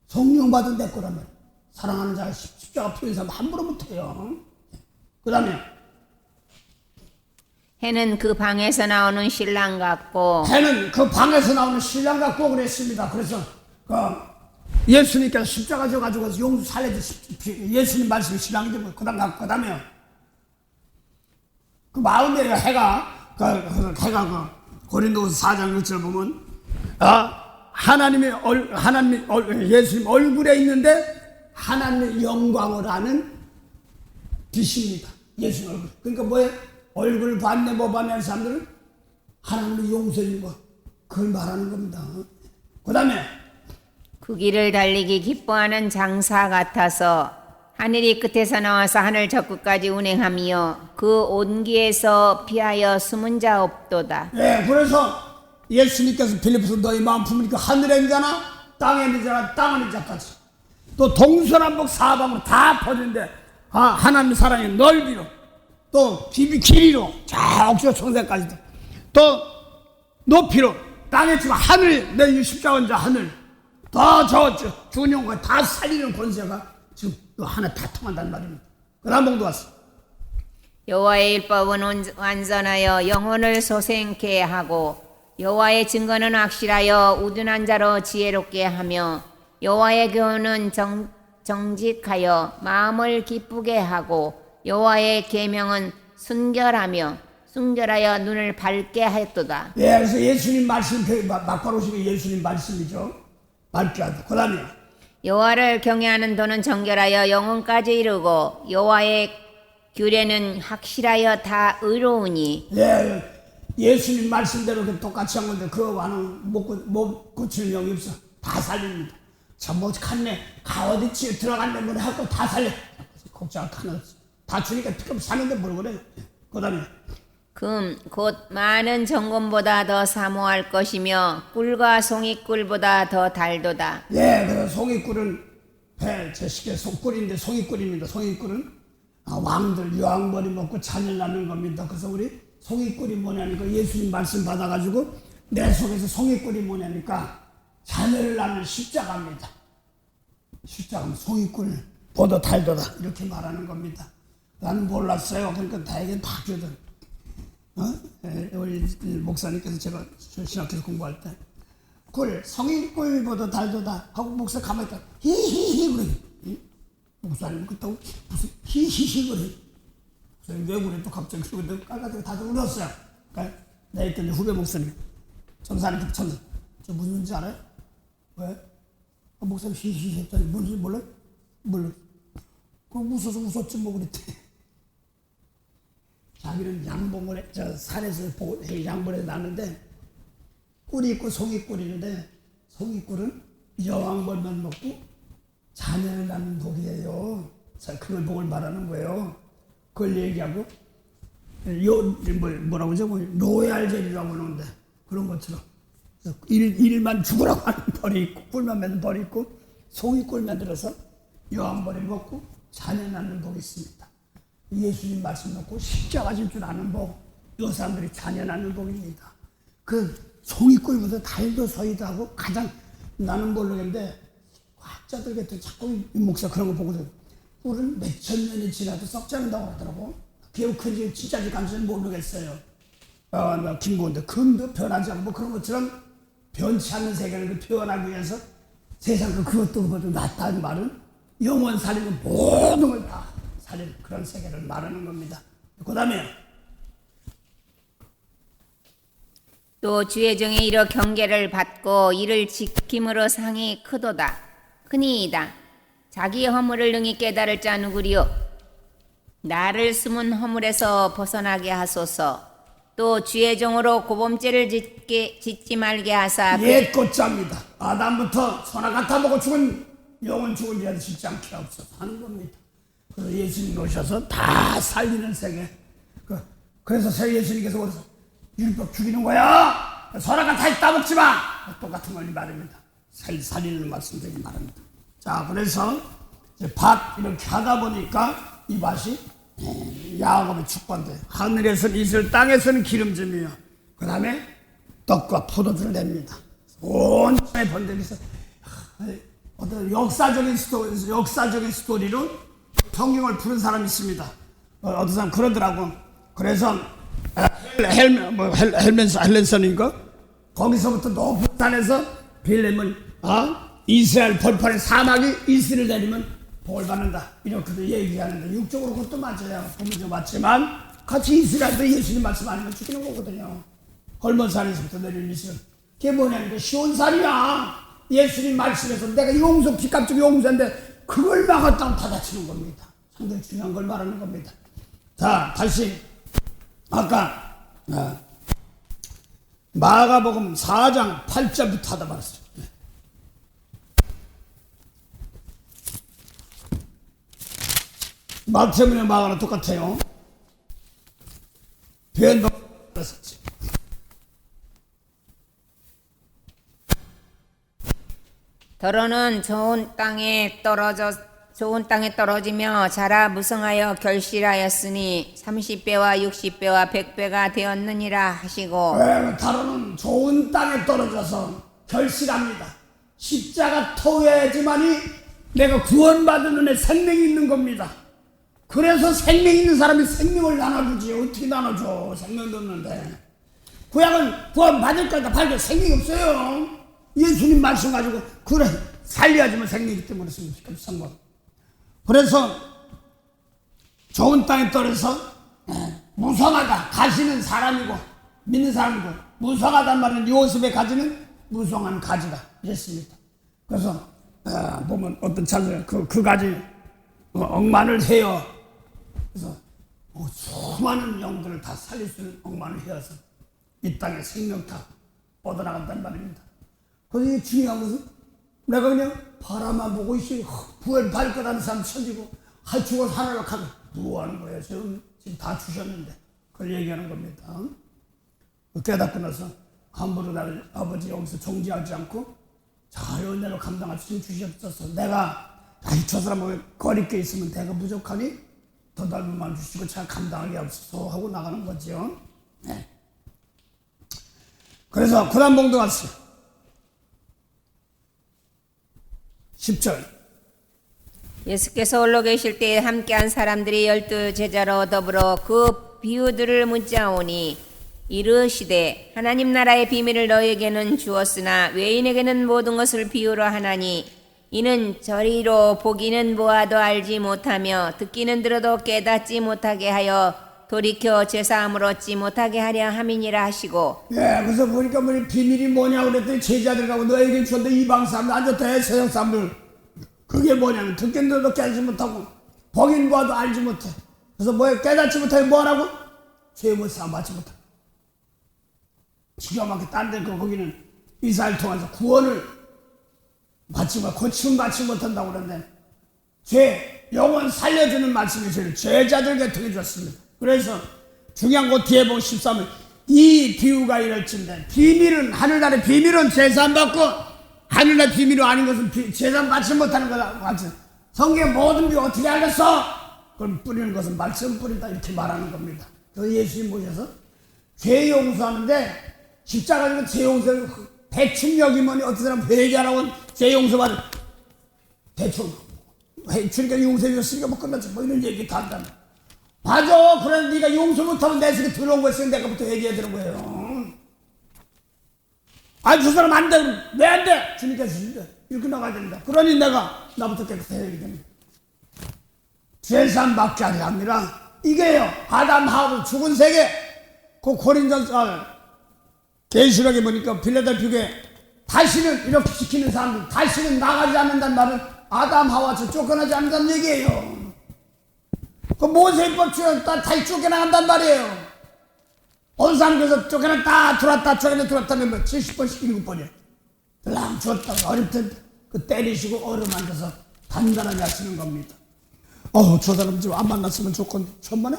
성령 받은 내 거라면 사랑하는 자 십자가 피는 사람 함부로 못해요. 그 다음에 해는 그 방에서 나오는 신랑 같고 해는 그 방에서 나오는 신랑 같고 그랬습니다. 그래서 예수님께서 십자가 져가지고 용수 살려주신 예수님 말씀이 신랑이 되고 그 다음에 그 마음에 해가 고린도서 4장 6절 보면 하나님이 예수님 얼굴에 있는데 하나님의 영광을 아는 빛입니다. 예수님 얼굴. 그러니까 뭐예요? 얼굴 봤네 뭐 봤네 하는 사람들은 하나님의 용서인 거 그걸 말하는 겁니다. 그 다음에 그 길을 달리기 기뻐하는 장사 같아서 하늘이 끝에서 나와서 하늘 저 끝까지 운행하며 그 온기에서 피하여 숨은 자 없도다. 네, 그래서 예수님께서 빌립보서 너희 마음 품으니까 하늘에 있는 자나 땅에 있는 자나 땅에 있는 자까지 또 동서남북 사방으로 다 퍼지는데 하나님의 사랑의 넓이로 또 길이로 저기서 청생까지도 또 높이로 땅에 지금 하늘 내 십자가인 자 하늘 더 저 준용과 다 살리는 권세가 지금 하나 다 통한다는 말입니다. 그 다음 봉도 왔어. 여호와의 율법은 완전하여 영혼을 소생케 하고 여호와의 증거는 확실하여 우둔한 자로 지혜롭게 하며 여호와의 교훈은 정직하여 마음을 기쁘게 하고 여호와의 계명은 순결하여 눈을 밝게 하였도다. 예, 그래서 예수님 말씀 막바로시면 예수님 말씀이죠. 밝게 하다. 그 다음에 여호와를 경외하는 도는 정결하여 영혼까지 이르고 여호와의 규례는 확실하여 다 의로우니. 예, 예수님 말씀대로 똑같이 한 건데 그 와는 못 고칠 영이 없어. 다 살립니다. 전부 칸네 가어디 들어갔네 뭐 하고 다 살려. 걱정 하나 없어. 다 주니까 특급 사는데 뭘 그래. 그 다음에 금 곧 많은 정금보다 더 사모할 것이며 꿀과 송이꿀보다 더 달도다. 예, 그래서 송이꿀은 제 쉽게 속꿀인데 송이꿀입니다. 송이꿀은 왕들 여왕벌이 먹고 잔을 나는 겁니다. 그래서 우리 송이꿀이 뭐냐니까 예수님 말씀 받아가지고 내 속에서 송이꿀이 뭐냐니까 자녀를 낳는 십자가입니다. 십자가는 송이꿀보다 달도다 이렇게 말하는 겁니다. 나는 몰랐어요. 그러니까 다에게 바뀌거든. 우리 목사님께서 제가 신학교에서 공부할 때 성인꿀보다 달도다 하고 목사 가만히 있다 히히히 그래. 목사님 그때 무슨 히히히 그래. 목사님 왜 그래 또 갑자기 그러는데 깔깔대고 다들 울었어요. 그러니까 내 있던 후배 목사님 전사님께 저 무슨 일인지 알아요? 왜? 목사님 히히히 했더니 뭔지 몰라요? 몰라. 그럼 웃어서 웃었지 뭐 그랬대. 자기는 양봉을 산에서 양봉에 났는데 꿀이 있고 송이꿀이 있는데 송이꿀은 여왕벌만 먹고 자녀를 낳는 복이에요. 자, 그걸 복을 말하는 거예요. 그걸 얘기하고 뭐라고 하죠? 로얄젤이라고 하는데 그런 것처럼 일만 죽으라고 하는 벌이 있고 꿀만 맺는 벌이 있고 송이 꿀 만들어서 여왕벌이 먹고 자녀 낳는 복이 있습니다. 예수님 말씀 놓고 십자가 질 줄 아는 복, 이 사람들이 자녀 낳는 복입니다. 그 송이 꿀보다 달도 서이도 하고 가장 나는 모르겠는데 학자들 같은 자꾸 목사 그런 거 보거든. 꿀은 몇천 년이 지나도 썩지 않는다고 하더라고. 그게 큰지 진짜지 간지는 모르겠어요. 김고은데 금도 변하지 않고 그런 것처럼 변치 않는 세계를 표현하기 위해서 세상 그것도 낫다는 말은 영원 살리는 모든 걸 다 살리는 그런 세계를 말하는 겁니다. 그 다음에 또 주의 종이 이러 경계를 받고 이를 지킴으로 상이 크도다. 크니이다. 자기 허물을 능히 깨달을 자 누구리요? 나를 숨은 허물에서 벗어나게 하소서. 또 주의 종으로 고범죄를 짓지 말게 하사 옛 꽃자입니다. 아담부터 선악 같아 보고 죽은 영원 죽은 자를 짓지 않게 하옵소서 하는 겁니다. 그래서 예수님 오셔서 다 살리는 세계. 그래서 예수님께서 그래서 율법 죽이는 거야. 선악을 다시 따먹지 마. 똑같은 걸 말입니다. 살리는 말씀들이 말합니다. 자, 그래서 이제 밭 이렇게 하다 보니까 이 밭이 야곱의 축복인데 하늘에서는 이슬 땅에서는 기름짐이요. 그 다음에 떡과 포도주를 냅니다. 온 땅에 번데기서 어떤 역사적인 스토리로 성경을 푸는 사람이 있습니다. 어떤 사람 그러더라고. 그래서 헬멘선인가 거기서부터 높은 산에서 빌렘은 이스라엘 벌판의 사막이 이스를 내리면 복을 받는다 이렇게도 얘기하는데 육적으로 그것도 맞아요. 보면 맞지만 같이 이스라엘도 예수님 말씀 아니면 죽이는 거거든요. 헐몬산에서부터 내리는 이스라엘 그게 뭐냐면 시온산이야. 예수님 말씀에서 내가 용서 빚값주고 용서인데 그걸 막았다고 받아치는 겁니다. 상당히 중요한 걸 말하는 겁니다. 자, 다시 아까 마가복음 4장 8절부터 하다 말았어요. 마태복음이나 마가는 똑같아요. 변덕 더러는 좋은 땅에 떨어지며 자라 무성하여 결실하였으니 30배와 60배와 100배가 되었느니라 하시고 다루는 좋은 땅에 떨어져서 결실합니다. 십자가 터야지만이 내가 구원받은 은혜 생명이 있는 겁니다. 그래서 생명 있는 사람이 생명을 나눠주지. 어떻게 나눠줘? 생명도 없는데. 구약은 구원받을 거다 발견 생명이 없어요. 예수님 말씀 가지고 그래 살려야지만 생명이기 때문에 성공. 그래서 좋은 땅에 떨어져서 무성하다 가시는 사람이고 믿는 사람이고 무성하단 말은 요셉의 가지는 무성한 가지다 이랬습니다. 그래서 보면 어떤 찬송에 그 가지 억만을 해요. 그래서 수많은 영들을 다 살릴 수 있는 억만을 해서 이 땅에 생명 다 뻗어나간단 말입니다. 그래서 중요한 것은 내가 그냥 바라만 보고 있어요. 부활 받을 거라는 사람 천지고 죽어서 하늘로 가면 뭐 하는 거예요? 지금 다 주셨는데 그걸 얘기하는 겁니다. 깨닫고 나서 함부로 나를 아버지 여기서 정지하지 않고 잘 은혜로 감당할 수 있는 주시옵소서. 내가 저 사람하고 거리께 있으면 내가 부족하니 더 넓은 마음 주시고 잘 감당하게 하옵소서 하고 나가는 거죠. 네. 그래서 구단봉도 갔어요. 10절 예수께서 홀로 계실 때에 함께한 사람들이 12 제자로 더불어 그 비유들을 묻자오니 이르시되 하나님 나라의 비밀을 너에게는 주었으나 외인에게는 모든 것을 비유로 하나니 이는 저리로 보기는 보아도 알지 못하며 듣기는 들어도 깨닫지 못하게 하여 돌이켜 제사함을 얻지 못하게 하려 함이니라 하시고. 그래서 보니까 비밀이 뭐냐고 그랬더니 제자들하고 너에게 주었는데 이방 사람들 앉았다 세상 사람들 그게 뭐냐면 듣기는 들어도 깨닫지 못하고 보기는 보아도 알지 못해. 그래서 깨닫지 못하게 뭐하라고? 죄의 사함 받지 못하고 기가 막히게 딴 데 거기는 이스라엘 통해서 구원을 고치면 받지 못한다고 그러는데 죄 영혼 살려주는 말씀이 저를 죄자들에게 통해 줬습니다. 그래서 중요한 거 뒤에 보면 13은 이 비유가 이럴진데 비밀은 하늘나라의 비밀은 제사안 받고 하늘나라의 비밀이 아닌 것은 제사안 받지 못하는 거다. 같이 성경 모든 비유 어떻게 알겠어? 그럼 뿌리는 것은 말씀 뿌린다 이렇게 말하는 겁니다. 그 예수님 모셔서 죄 용서하는데 십자가에서 죄 용서를 대충 여기면 어떤 사람 회개하라고 죄 용서받을 대충 주님께 용서해 줬으니까 뭐 끝났지 뭐 이런 얘기 다 한다. 맞아. 그래 네가 용서 못하면 내 속에 들어온 거였으니까 내가부터 얘기해야 되는 거예요. 아니 저 사람 안 돼. 왜 안 돼? 주님께서 이렇게 나가야 됩니다. 그러니 내가 나부터 깨끗해야 됩니다. 죄사함밖에 아니라 이게요. 아담 하와 죽은 세계 그 고린도서 계시록에 보니까 빌라델피아에 다시는 이렇게 시키는 사람들 다시는 나가지 않는다는 말은 아담 하와처럼 쫓겨나지 않는다는 얘기예요. 그 모세법 주면 다시 쫓겨나간단 말이에요. 어느 사람께서 쫓겨났다 들어왔다 쫓겨났다면 뭐 70번씩 7번이야. 랑 줬다가 어릴 때그 때리시고 얼음 앉아서 단단하게 하시는 겁니다. 저 사람 좀 안 만났으면 좋건데 천만에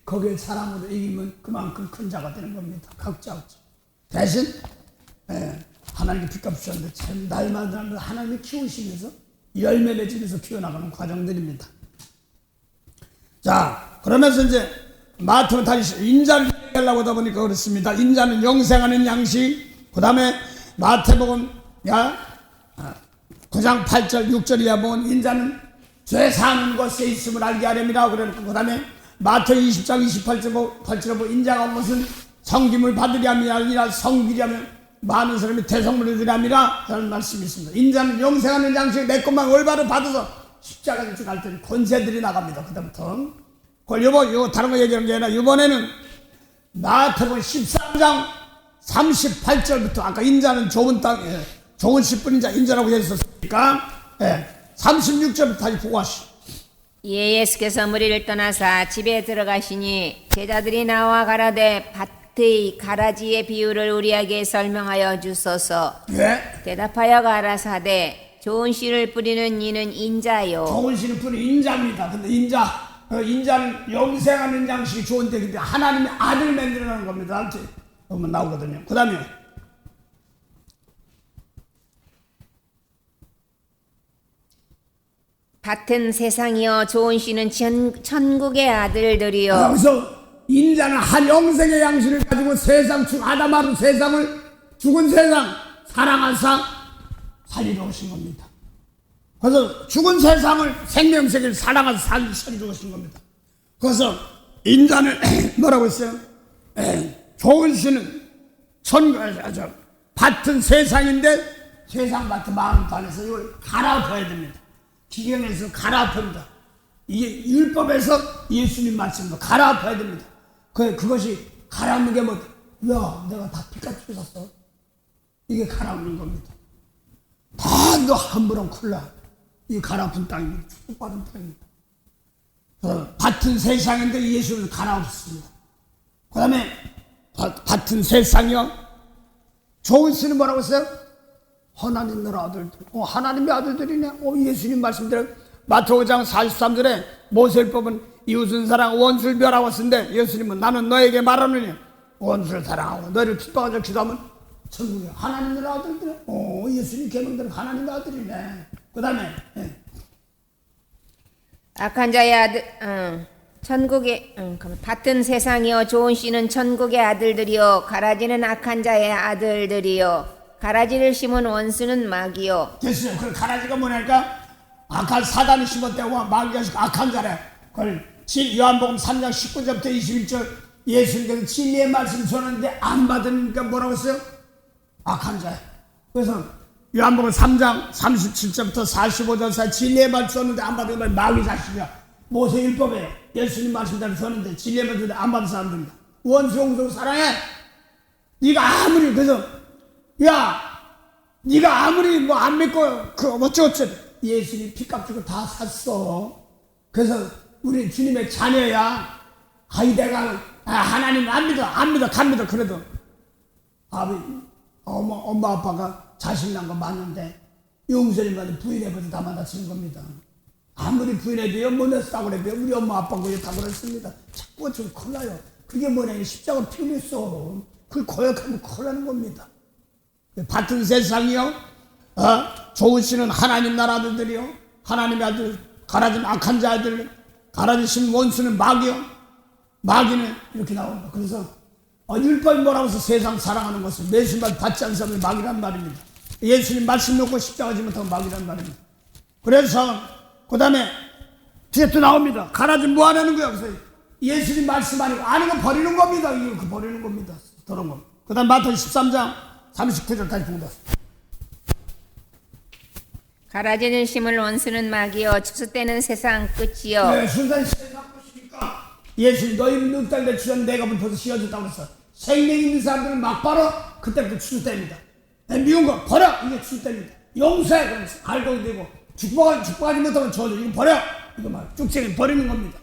거기에 사랑으로 이기면 그만큼 큰 자가 되는 겁니다. 각자 대신 하나님께 빚값 주셨는데 참 날마다 하나님이 키우시면서 열매 맺으면서 키워나가는 과정들입니다. 자, 그러면서 이제 마태복음 다시 인자를 얘기하려고 하다 보니까 그렇습니다. 인자는 영생하는 양식. 그 다음에 마태복음 9장 8절 6절이야 보면 인자는 죄 사는 것에 있음을 알게 하렵니다. 그 다음에 마태복음 20장 28절에 보면 인자가 무슨 성김을 받으려 함이 아니라 성기려면 많은 사람이 대성물을 드리려 함이라 라는 말씀이 있습니다. 인자는 영생하는 양식 내 것만 올바로 받아서 십자가에 갈 때는 권세들이 나갑니다. 그다음부터 그걸 요거 다른 거 얘기하는 게 아니라 이번에는 마태복음 13장 38절부터 아까 인자는 좋은 땅 좋은 씨뿐인 자 인자라고 했었으니까 36절부터 다시 보고 하시오. 예수께서 무리를 떠나사 집에 들어가시니 제자들이 나와 가라되 밭의 가라지의 비유를 우리에게 설명하여 주소서. 대답하여 가라사대 좋은 씨를 뿌리는 이는 인자요. 좋은 씨를 뿌리는 인자입니다. 근데 인자는 영생하는 양식이 좋은데 근데 하나님의 아들 만들어내는 겁니다. 보면 나오거든요. 그 다음에 밭은 세상이요 좋은 씨는 천국의 아들들이요. 그래서 인자는 한 영생의 양식을 가지고 세상 아담하루 세상을 죽은 세상 사랑하사 살리러 오신 겁니다. 그래서 죽은 세상을 생명세계를 사랑하사 살리러 오신 겁니다. 그래서 인자는 뭐라고 했어요? 좋은 씨는 밭은 세상인데 세상 밭은 마음 안에서 이걸 갈아엎어야 됩니다. 기경에서 갈아엎습니다. 이게 율법에서 예수님 말씀도 갈아엎어야 됩니다. 그것이 갈아엎는 게 뭐? 내가 다 피값 주셨어. 이게 갈아엎는 겁니다. 다 너 함부로 콜라. 이 갈아엎은 땅입니다. 축복받은 땅입니다. 밭은 세상인데 예수는 갈아엎습니다. 그 다음에 밭은 세상이요. 좋은 씨는 뭐라고 했어요? 하나님 나라 아들들. 하나님의 아들들이네. 예수님 말씀대로 마태복음 5장 43절에 모세율법은 이웃은 사랑 원수를 멸하고 쓴데 예수님은 나는 너에게 말하느니 원수를 사랑하고 너를 핍박하자 기도하면 천국에 하나님 나라 아들들. 예수님 계명대로 하나님의 아들이네. 그 다음에 악한 자의 아들 천국의 밭은 세상이요 좋은 씨는 천국의 아들들이요 가라지는 악한 자의 아들들이요 가라지를 심은 원수는 마귀요. 됐어요. 그 가라지가 뭐냐니까 악한 사단이 심었대고 마귀가 악한 자래. 그걸 요한복음 3장 19절부터 21절 예수님께서 진리의 말씀 전하는데 안 받으니까 뭐라고 했어요? 악한 자야. 그래서 요한복음 3장 37절부터 45절 사이 진리의 말씀 전하는데 안 받으면 마귀 자식이야. 모세율법에 예수님 말씀대로 전하는데 진리의 말씀 안 받은 사람들입니다. 원수 용서 사랑해. 네가 아무리 그래서 네가 아무리 뭐 안 믿고 어쩌고저쩌고 예수님 피값 주고 다 샀어. 그래서 우리 주님의 자녀야. 내가 하나님 안 믿어 갑니다. 그래도 엄마 아빠가 자식 난 거 맞는데 용서님한테 부인해봐도 다 만나치는 겁니다. 아무리 부인해도요, 못냈다고 그래도 우리 엄마 아빠 그게 다 그랬습니다. 자꾸 좀 큰일 나요. 그게 뭐냐, 십자가 피우겠어. 그걸 고역하면 큰일 나는 겁니다. 같은 세상이요, 좋으시는 하나님 나라 아들들이요, 하나님의 아들, 가라진 악한 자들, 가라지신 원수는 마귀요, 마귀는 이렇게 나옵니다. 그래서 율법이 뭐라고 해서 세상 사랑하는 것을 예수님 받지 않는 사람이 마귀란 말입니다. 예수님 말씀 놓고 십자가 지면 더 마귀란 말입니다. 그래서 그 다음에 뒤에 또 나옵니다. 가라진 뭐 하냐는 거야. 그래서 예수님 말씀 아니고 아는 거 버리는 겁니다. 이거 버리는 겁니다. 더러운 거. 그 다음 마태복음 13장 39절 다시 봅니다. 가라지는 심을 원수는 마귀요 추수때는 세상 끝이요. 네, 순간 세상 끝이니까 예수님 너희 늑달 대추전 내가 불어서 씌워줬다고 그랬어. 생명 있는 사람들은 막바로 그때부터 추수 때입니다. 미운 거 버려. 이게 추수 때입니다. 용서해. 그러면서 알도 되고 축복하지 못하면 저주. 이거 버려. 이거 말 쭉쟁이 버리는 겁니다.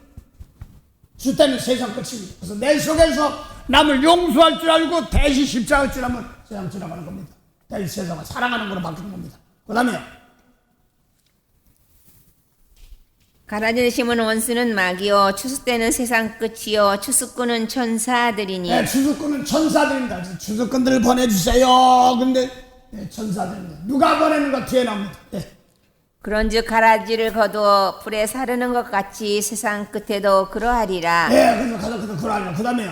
추수 때는 세상 끝입니다. 그래서 내 속에서 남을 용서할 줄 알고 대신 십자가할 줄 알면 세상 지나가는 겁니다. 대신 세상을 사랑하는 걸로 바뀌는 겁니다. 그 다음에 가라지는 심은 원수는 마귀요 추수때는 세상 끝이요 추수꾼은 천사들이니. 네, 추수꾼은 천사들입니다. 추수꾼들을 보내주세요. 근데 네, 천사들입니다. 누가 보내는가 뒤에 나옵니다. 네. 그런즉 가라지를 거두어 불에 사르는 것 같이 세상 끝에도 그러하리라. 네, 그래서 그러하리라. 그 다음에요.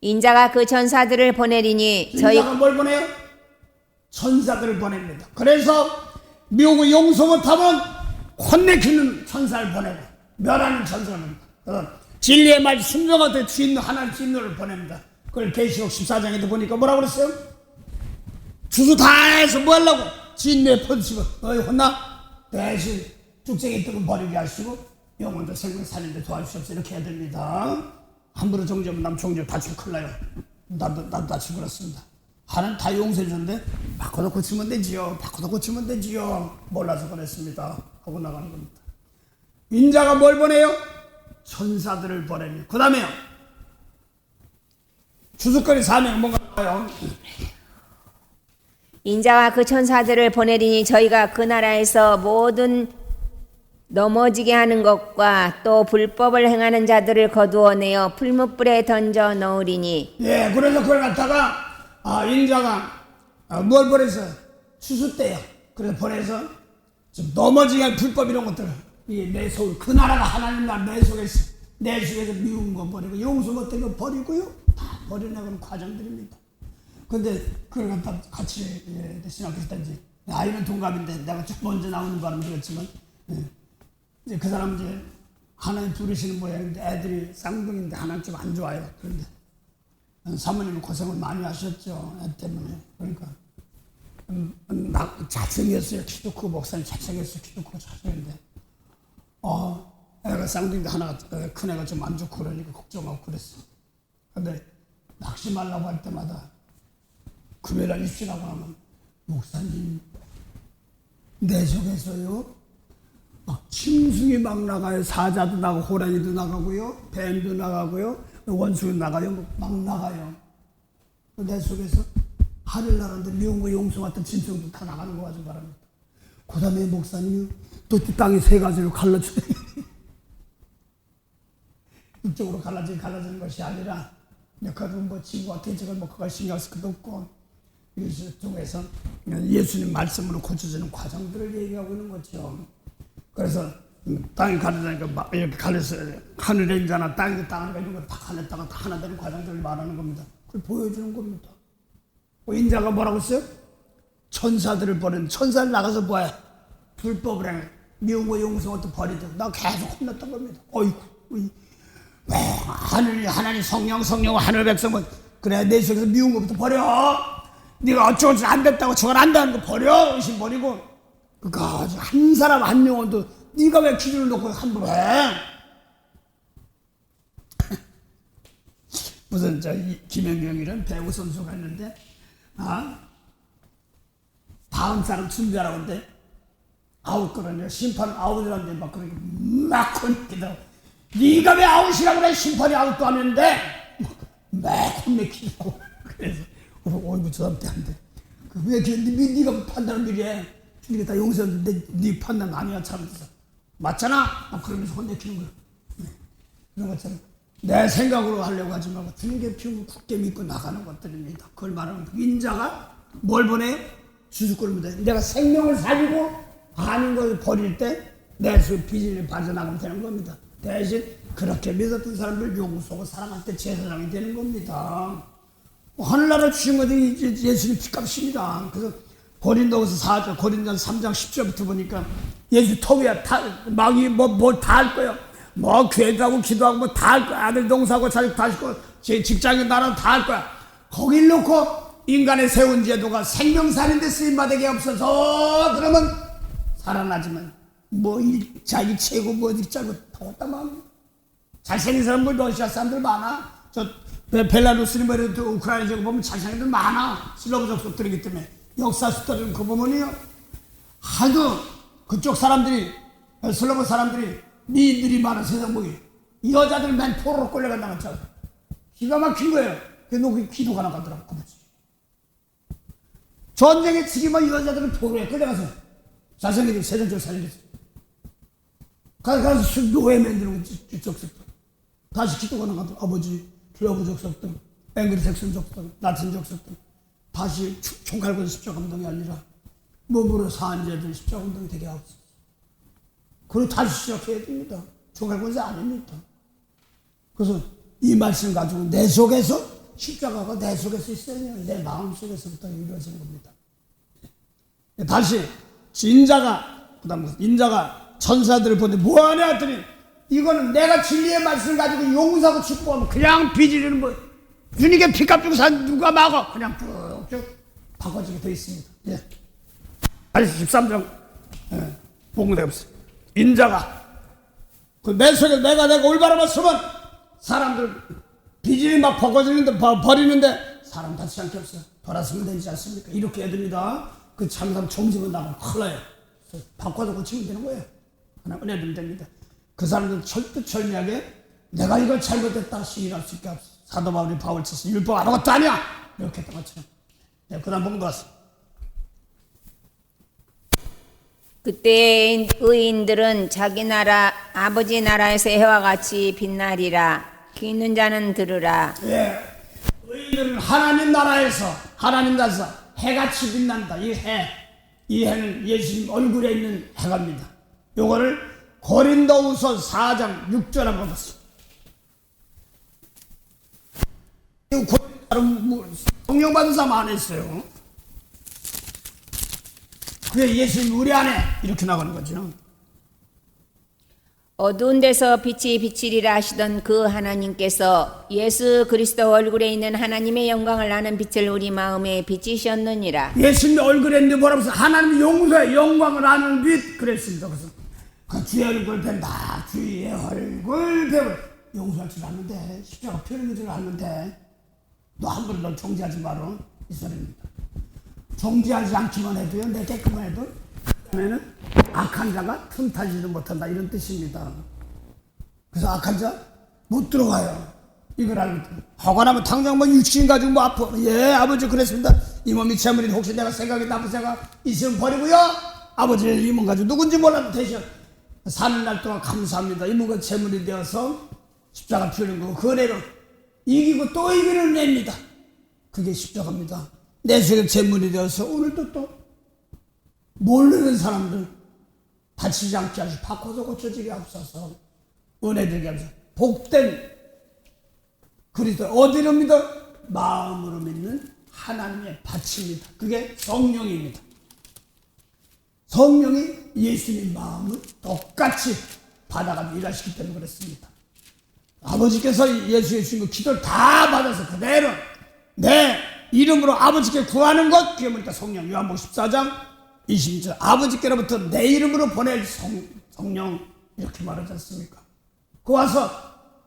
인자가 그 천사들을 보내리니 인자가 뭘 보내요? 천사들을 보냅니다. 그래서 미혹을 용서 못하면 혼내키는 천사를 보내고 멸하는 천사를 보냅니다. 진리의 말 순종하듯 진노 하나님 진노를 보냅니다. 그걸 계시록 14장에도 보니까 뭐라고 그랬어요? 주소 다 해서 뭐 하려고? 진노에 퍼지고 너희 혼나? 대신 쭉쟁이 뜨고 버리게 하시고 영혼도 생명 살리는데 도와주시옵소서. 이렇게 해야 됩니다. 함부로 정죄하면 남 정죄 다치고 큰일 나요. 나도 다치고 그렇습니다. 하나님 다 용서해 주는데 바꿔도 고치면 되지요. 바꿔도 고치면 되지요. 몰라서 그랬습니다. 하고 나가는 겁니다. 인자가 뭘 보내요? 천사들을 보내요. 그 다음에요. 주석거리 사명이 뭔가요? 인자와 그 천사들을 보내리니 저희가 그 나라에서 모든 넘어지게 하는 것과 또 불법을 행하는 자들을 거두어내어 풀무불에 던져 넣으리니. 예, 그래서 그걸 갖다가 인자가 뭘 보내서 추수 때요. 그래서 보내서 좀 넘어지게 할 불법 이런 것들 내 속, 그 나라가 하나님 나라 내 속에서 미운 거 버리고 용서 못된 거 버리고요. 다 버려나가는 과정들입니다. 근데 그걸 갖다 같이 신학했을 때 이제 아이는 동갑인데 내가 쭉 먼저 나오는 바람에 그렇지만 이제 그 사람 이제 하나님 부르시는 모양인데 애들이 쌍둥이인데 하나는 좀 안 좋아요. 그런데 사모님은 고생을 많이 하셨죠. 애 때문에. 그러니까 잘생겼어요. 키도 크고 목사님 잘생겼어요. 키도 크고 잘생겼는데 애가 쌍둥이인데 하나가 큰 애가 좀 안 좋고 그러니까 걱정하고 그랬어. 근데 낙심하려고 할 때마다 금요일날 입신하고 나면 목사님 내 속에서요 막 짐승이 막 나가요. 사자도 나가고 호랑이도 나가고요. 뱀도 나가고요. 원수도 나가요. 막 나가요. 내 속에서 하늘나라인데 미운 거 용서 같은 짐승도 다 나가는 거 가지고 말합니다. 그 다음에 목사님이 또 땅이 세 가지로 갈라져요. 이쪽으로 갈라지는 것이 아니라 그건 뭐 친구가 대적을 뭐 그걸 신경 쓸 것도 없고 이것을 통해서 예수님 말씀으로 고쳐지는 과정들을 얘기하고 있는 거죠. 그래서 땅이 가려자니까 막 이렇게 갈렸어요. 하늘에 인자나 땅이 땅을 이런 거 다 갈렸다가 다 하나 되는 과정들을 말하는 겁니다. 그걸 보여주는 겁니다. 인자가 뭐라고 했어요? 천사들을 보낸 천사를 나가서 뭐야? 불법을 해. 미운 거 용서 것도 버리죠. 나 계속 혼났던 겁니다. 어이구. 하나님 성령 하늘 백성은 그래 내 속에서 미운 것부터 버려. 네가 어쩌고저쩌고 안 됐다고 저걸 안다는 거 버려. 의심 버리고 그니까 한 사람 한 영혼도 네가 왜 기준을 놓고 함부로 해? 무슨 김연경이라는 배우 선수가 있는데 다음 사람 준비하라고 하는데 아웃 그러냐 심판 아웃이라는데 막 그러니까 막 혼내기도 네가 왜 아웃이라고 그래? 심판이 아웃도 하는데 막 혼내기고 그래서 어이구 저 사람 때 안 돼. 왜 네가 판단을 미리 해? 주님이 다 용서했는데 네 판단 아니야 잘못했어. 맞잖아? 막 그러면서 혼내키는 거야. 그런 것처럼 내 생각으로 하려고 하지 말고 주님께 피우고 굳게 믿고 나가는 것들입니다. 그걸 말하는 거야. 인자가 뭘 보내? 주술꾼입니다. 내가 생명을 살리고 아닌 걸 버릴 때 내 수 비질을 빠져나가면 되는 겁니다. 대신 그렇게 믿었던 사람들 용서하고 사랑할 때 제사장이 되는 겁니다. 하늘나라 주신 것이 예수님 핏값입니다. 그래서 고린도후서 4절, 고린도전서 3장 10절부터 보니까 예수 터위야 막이 뭐 다 할 거야. 뭐 교회도 기도하고 뭐 다 할 거야. 아들 농사하고 자식 다 할 거야. 제 직장인 나라 다 할 거야. 거길 놓고 인간의 세운 제도가 생명살인데 쓰임받게 없어서 그러면 살아나지만 뭐 자기 최고 뭐 잘못 더웠다 마음. 잘생긴 사람 뭐 러시아 사람들 많아. 저 벨라루스니 뭐 우크라이나 저거 보면 잘생긴 사람들 많아. 슬로브 족속들이기 때문에 역사 스토리는 그 보면요 하도 그쪽 사람들이 슬로브 사람들이 미인들이 많아. 세상 보기 여자들 맨 포로로 끌려간다고 했잖아. 기가 막힌 거예요. 그래서 그 기도가 나가더라고. 전쟁에 치기만 여자들은 포로에 끌려가서 잘생기게 세상적으로 살리겠어. 가서 노예 만드는 족속 다시 기도가 나가도 아버지 슬로브 족속 등 앵그리 잭슨 족속 등 라틴 족속 등 다시 총칼군 십자가 운동이 아니라 몸으로 사한 자들 십자가 운동이 되게 하옵소서. 그리고 다시 시작해야 됩니다. 총칼군이 아닙니다. 그래서 이 말씀 가지고 내 속에서 십자가가 내 속에서 있어야 내 마음 속에서부터 이루어지는 겁니다. 다시 인자가 천사들을 보는데 뭐하냐 했더니 이거는 내가 진리의 말씀을 가지고 용서하고 축복하면 그냥 빚지르는 뭐 주님께 피값 주고 산 누가 막어 그냥 쭉쭉 바꿔지게 되어 있습니다. 예. 13장 복음에 없어요. 인자가 내 속에 내가 올바르만 쓰면 사람들 빚이 막 버리는데 사람 다치지 않게 없어요. 돌아서면 되지 않습니까? 이렇게 해야 됩니다. 그 참사람 정지면 나가면 큰일 나요. 바꿔서 고치면 되는 거예요. 하나 은혜 주면 됩니다. 그 사람들은 철두철미하게 내가 이걸 잘못했다 시인할 수 있게 없어. 사도 바울이 바울 쳐서 율법 아무것도 아니야 이렇게 했던 것처럼. 네, 그 다음 복음 봤어. 그때 의인들은 자기 나라 아버지 나라에서 해와 같이 빛나리라. 귀 있는 자는 들으라. 예, 의인들은 하나님 나라에서 해같이 빛난다. 이 해는 예수님 얼굴에 있는 해갑니다. 요거를 고린도후서 4장 6절 한번 보세요. 성령 받은 사람 안에 있어요. 그게 예수님 우리 안에 이렇게 나가는 거죠. 어두운 데서 빛이 비치리라 하시던 그 하나님께서 예수 그리스도 얼굴에 있는 하나님의 영광을 아는 빛을 우리 마음에 비치셨느니라. 예수님 얼굴에 있는 뭐라고 해서 하나님 용서의 영광을 아는 빛 그랬습니다. 그래서 그 주의 얼굴 뵌다. 주의 얼굴 뵈면 용서할 줄 아는데 십자가 펴는 줄 아는데 너 함부로 널 정죄하지 마라 이 소리입니다. 정죄하지 않기만 해도요 내 깨끗만 해도 그다음에는 악한 자가 틈타지도 못한다 이런 뜻입니다. 그래서 악한 자 못 들어가요. 이걸 알고 화가 나면 당장 뭐 육신 가지고 뭐 아파. 예 아버지 그랬습니다. 이 몸이 재물인데 혹시 내가 생각이 나쁜 생각 있으면 버리고요. 아버지 이 몸 가지고 누군지 몰라도 되셔. 사는 날 동안 감사합니다. 이 몸과 재물이 되어서 십자가 피우는 거 그 은혜로 이기고 또 이기는 은혜입니다. 그게 십자가입니다. 내 속에 재물이 되어서 오늘도 또 모르는 사람들 다치지 않게 하시고 바꿔서 고쳐지게 하옵소서. 은혜 되게 하옵소서. 복된 그리스도 어디로 믿어? 마음으로 믿는 하나님의 밭입니다. 그게 성령입니다. 성령이 예수님 마음을 똑같이 받아가지고 일하시기 때문에 그렇습니다. 아버지께서 예수의 주신 그 기도를 다 받아서 그대로 내 이름으로 아버지께 구하는 것 그게 뭐니까 성령. 요한복음 14장 20절 아버지께로부터 내 이름으로 보낼 성령 이렇게 말하지 않습니까? 그 와서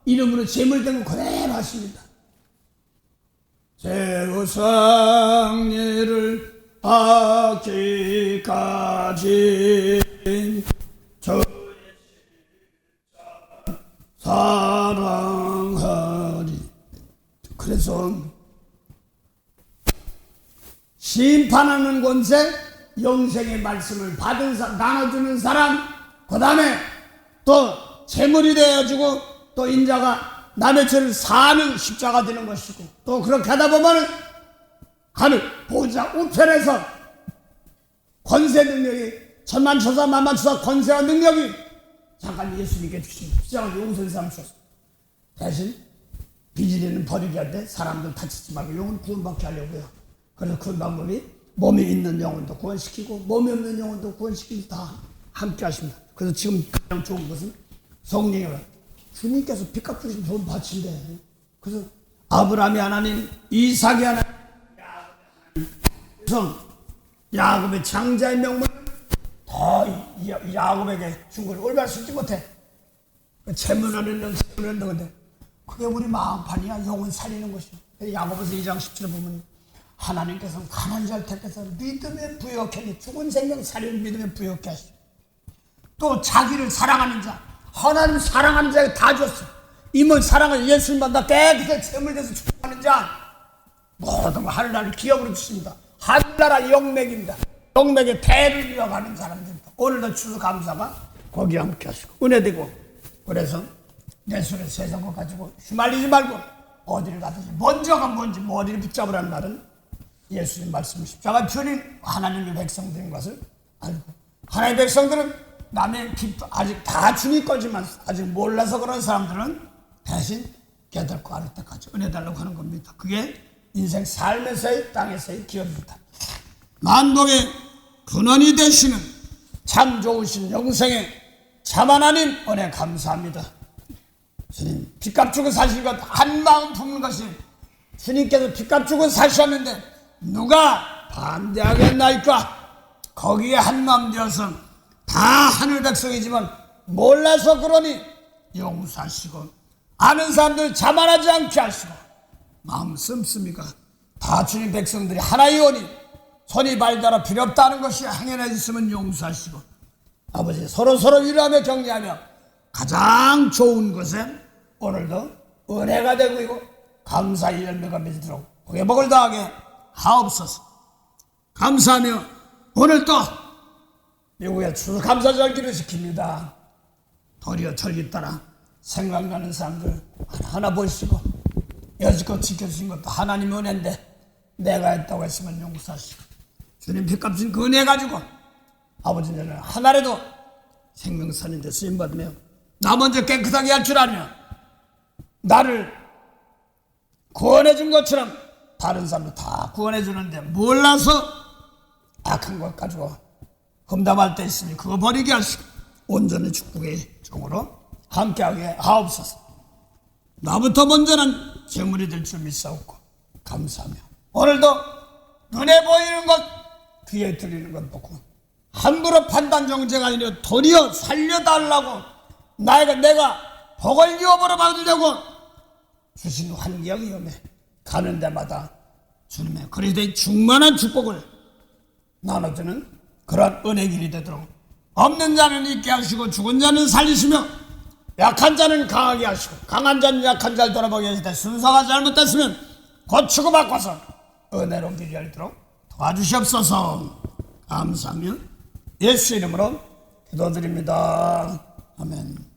이름으로 제물된 거 그대로 하십니다. 제 우상리를 하기까지 저의 사랑하리. 그래서 심판하는 권세 영생의 말씀을 받은 사람, 나눠주는 사람, 그 다음에 또 제물이 되어지고 또 인자가 남의 죄를 사는 십자가 되는 것이고, 또 그렇게 하다 보면은 하늘 보좌 우편에서 권세 능력이 천만천사 만만천사 권세와 능력이 잠깐 예수님께 주신 십자가를 용서를 삼으셨습니다. 대신 비질이는 버리게 한데 사람들 다치지 말고 영혼 구원받게 하려고요. 그래서 그 방법이 몸에 있는 영혼도 구원시키고 몸에 없는 영혼도 구원시키고 다 함께 하십니다. 그래서 지금 가장 좋은 것은 성령이라 주님께서 빚값 주신 좋은 밭인데, 그래서 아브라함이 하나님, 이삭이 하나님, 그래서 야곱의 장자의 명분은 더 야곱에게 준 걸 올바로 쓰지 못해. 재물을 넣는 재물을 넣는데 그게 우리 마음판이야. 영혼 살리는 것이야. 야고보서 2장 17절 보면 하나님께서 가난한 자를 택해서 믿음에 부여케, 죽은 생명 살리는 믿음에 부여케 하시고, 또 자기를 사랑하는 자, 하나님 사랑하는 자에게 다 줬어. 임을 사랑을 예수님보다 깨끗하게 제물돼서 축복하는 자 모든 거 하늘나라를 기업으로 주십니다. 하늘나라 영맥입니다. 영맥의 대를 이어가는 사람들입니다. 오늘도 주수 감사가 거기 함께 하시고 은혜되고, 그래서 내 손에 세상 것 가지고 휘말리지 말고 어디를 가든지 먼저가 뭔지 머리를 붙잡으라는 말은 예수님 말씀, 십자가 편인 하나님의 백성들인 것을 알고, 하나님의 백성들은 남의 기쁨 아직 다 주님 거지만 아직 몰라서 그런 사람들은 대신 깨닫고 알을 때까지 은혜 달라고 하는 겁니다. 그게 인생 삶에서의 땅에서의 기업입니다. 만복의 근원이 되시는 참 좋으신 영생의 참 하나님 은혜 감사합니다. 주님 빚값 주고 사신 것 한마음 품는 것이, 주님께서 빚값 주고 사셨는데 누가 반대하겠나이까? 거기에 한마음 되어서 다 하늘 백성이지만 몰라서 그러니 용서하시고, 아는 사람들 자만하지 않게 하시고, 마음 씀씀이가 다 주님 백성들이 하나의 원이 손이 발달아 필요 없다는 것이 항연해 있으면 용서하시고, 아버지 서로 위로하며 격려하며 가장 좋은 것에 오늘도 은혜가 되고 있고 감사의 열매가 맺도록 복의 복을 더하게 하옵소서. 감사하며 오늘 또 미국의 추수감사절기를 지킵니다. 도리어 절기 따라 생각나는 사람들 하나하나 보시고, 여지껏 지켜주신 것도 하나님 은혜인데 내가 했다고 했으면 용서하시고, 주님 빚값 준 그 은혜 가지고 아버지는 하나라도 생명선인데 쓰임받으며 나 먼저 깨끗하게 할 줄 알며 나를 구원해 준 것처럼 다른 사람도 다 구원해 주는데 몰라서 악한 것 가지고 험담할 때 있으니 그거 버리게 하시고 온전히 축복의 종으로 함께하게 하옵소서. 나부터 먼저는 재물이 될 줄 믿사옵고 감사하며 오늘도 눈에 보이는 것 귀에 들리는 것 보고 함부로 판단 정죄가 아니라 도리어 살려달라고 내가 복을 유업으로 받으려고 주신 환경 위험에 가는 데마다 주님의 그리스도의 충만한 축복을 나눠주는 그런 은혜길이 되도록 없는 자는 있게 하시고 죽은 자는 살리시며 약한 자는 강하게 하시고 강한 자는 약한 자를 돌아보게 하실 때 순서가 잘못됐으면 고치고 바꿔서 은혜로 길이 열도록 도와주시옵소서. 감사하며 예수 이름으로 기도드립니다. 아멘.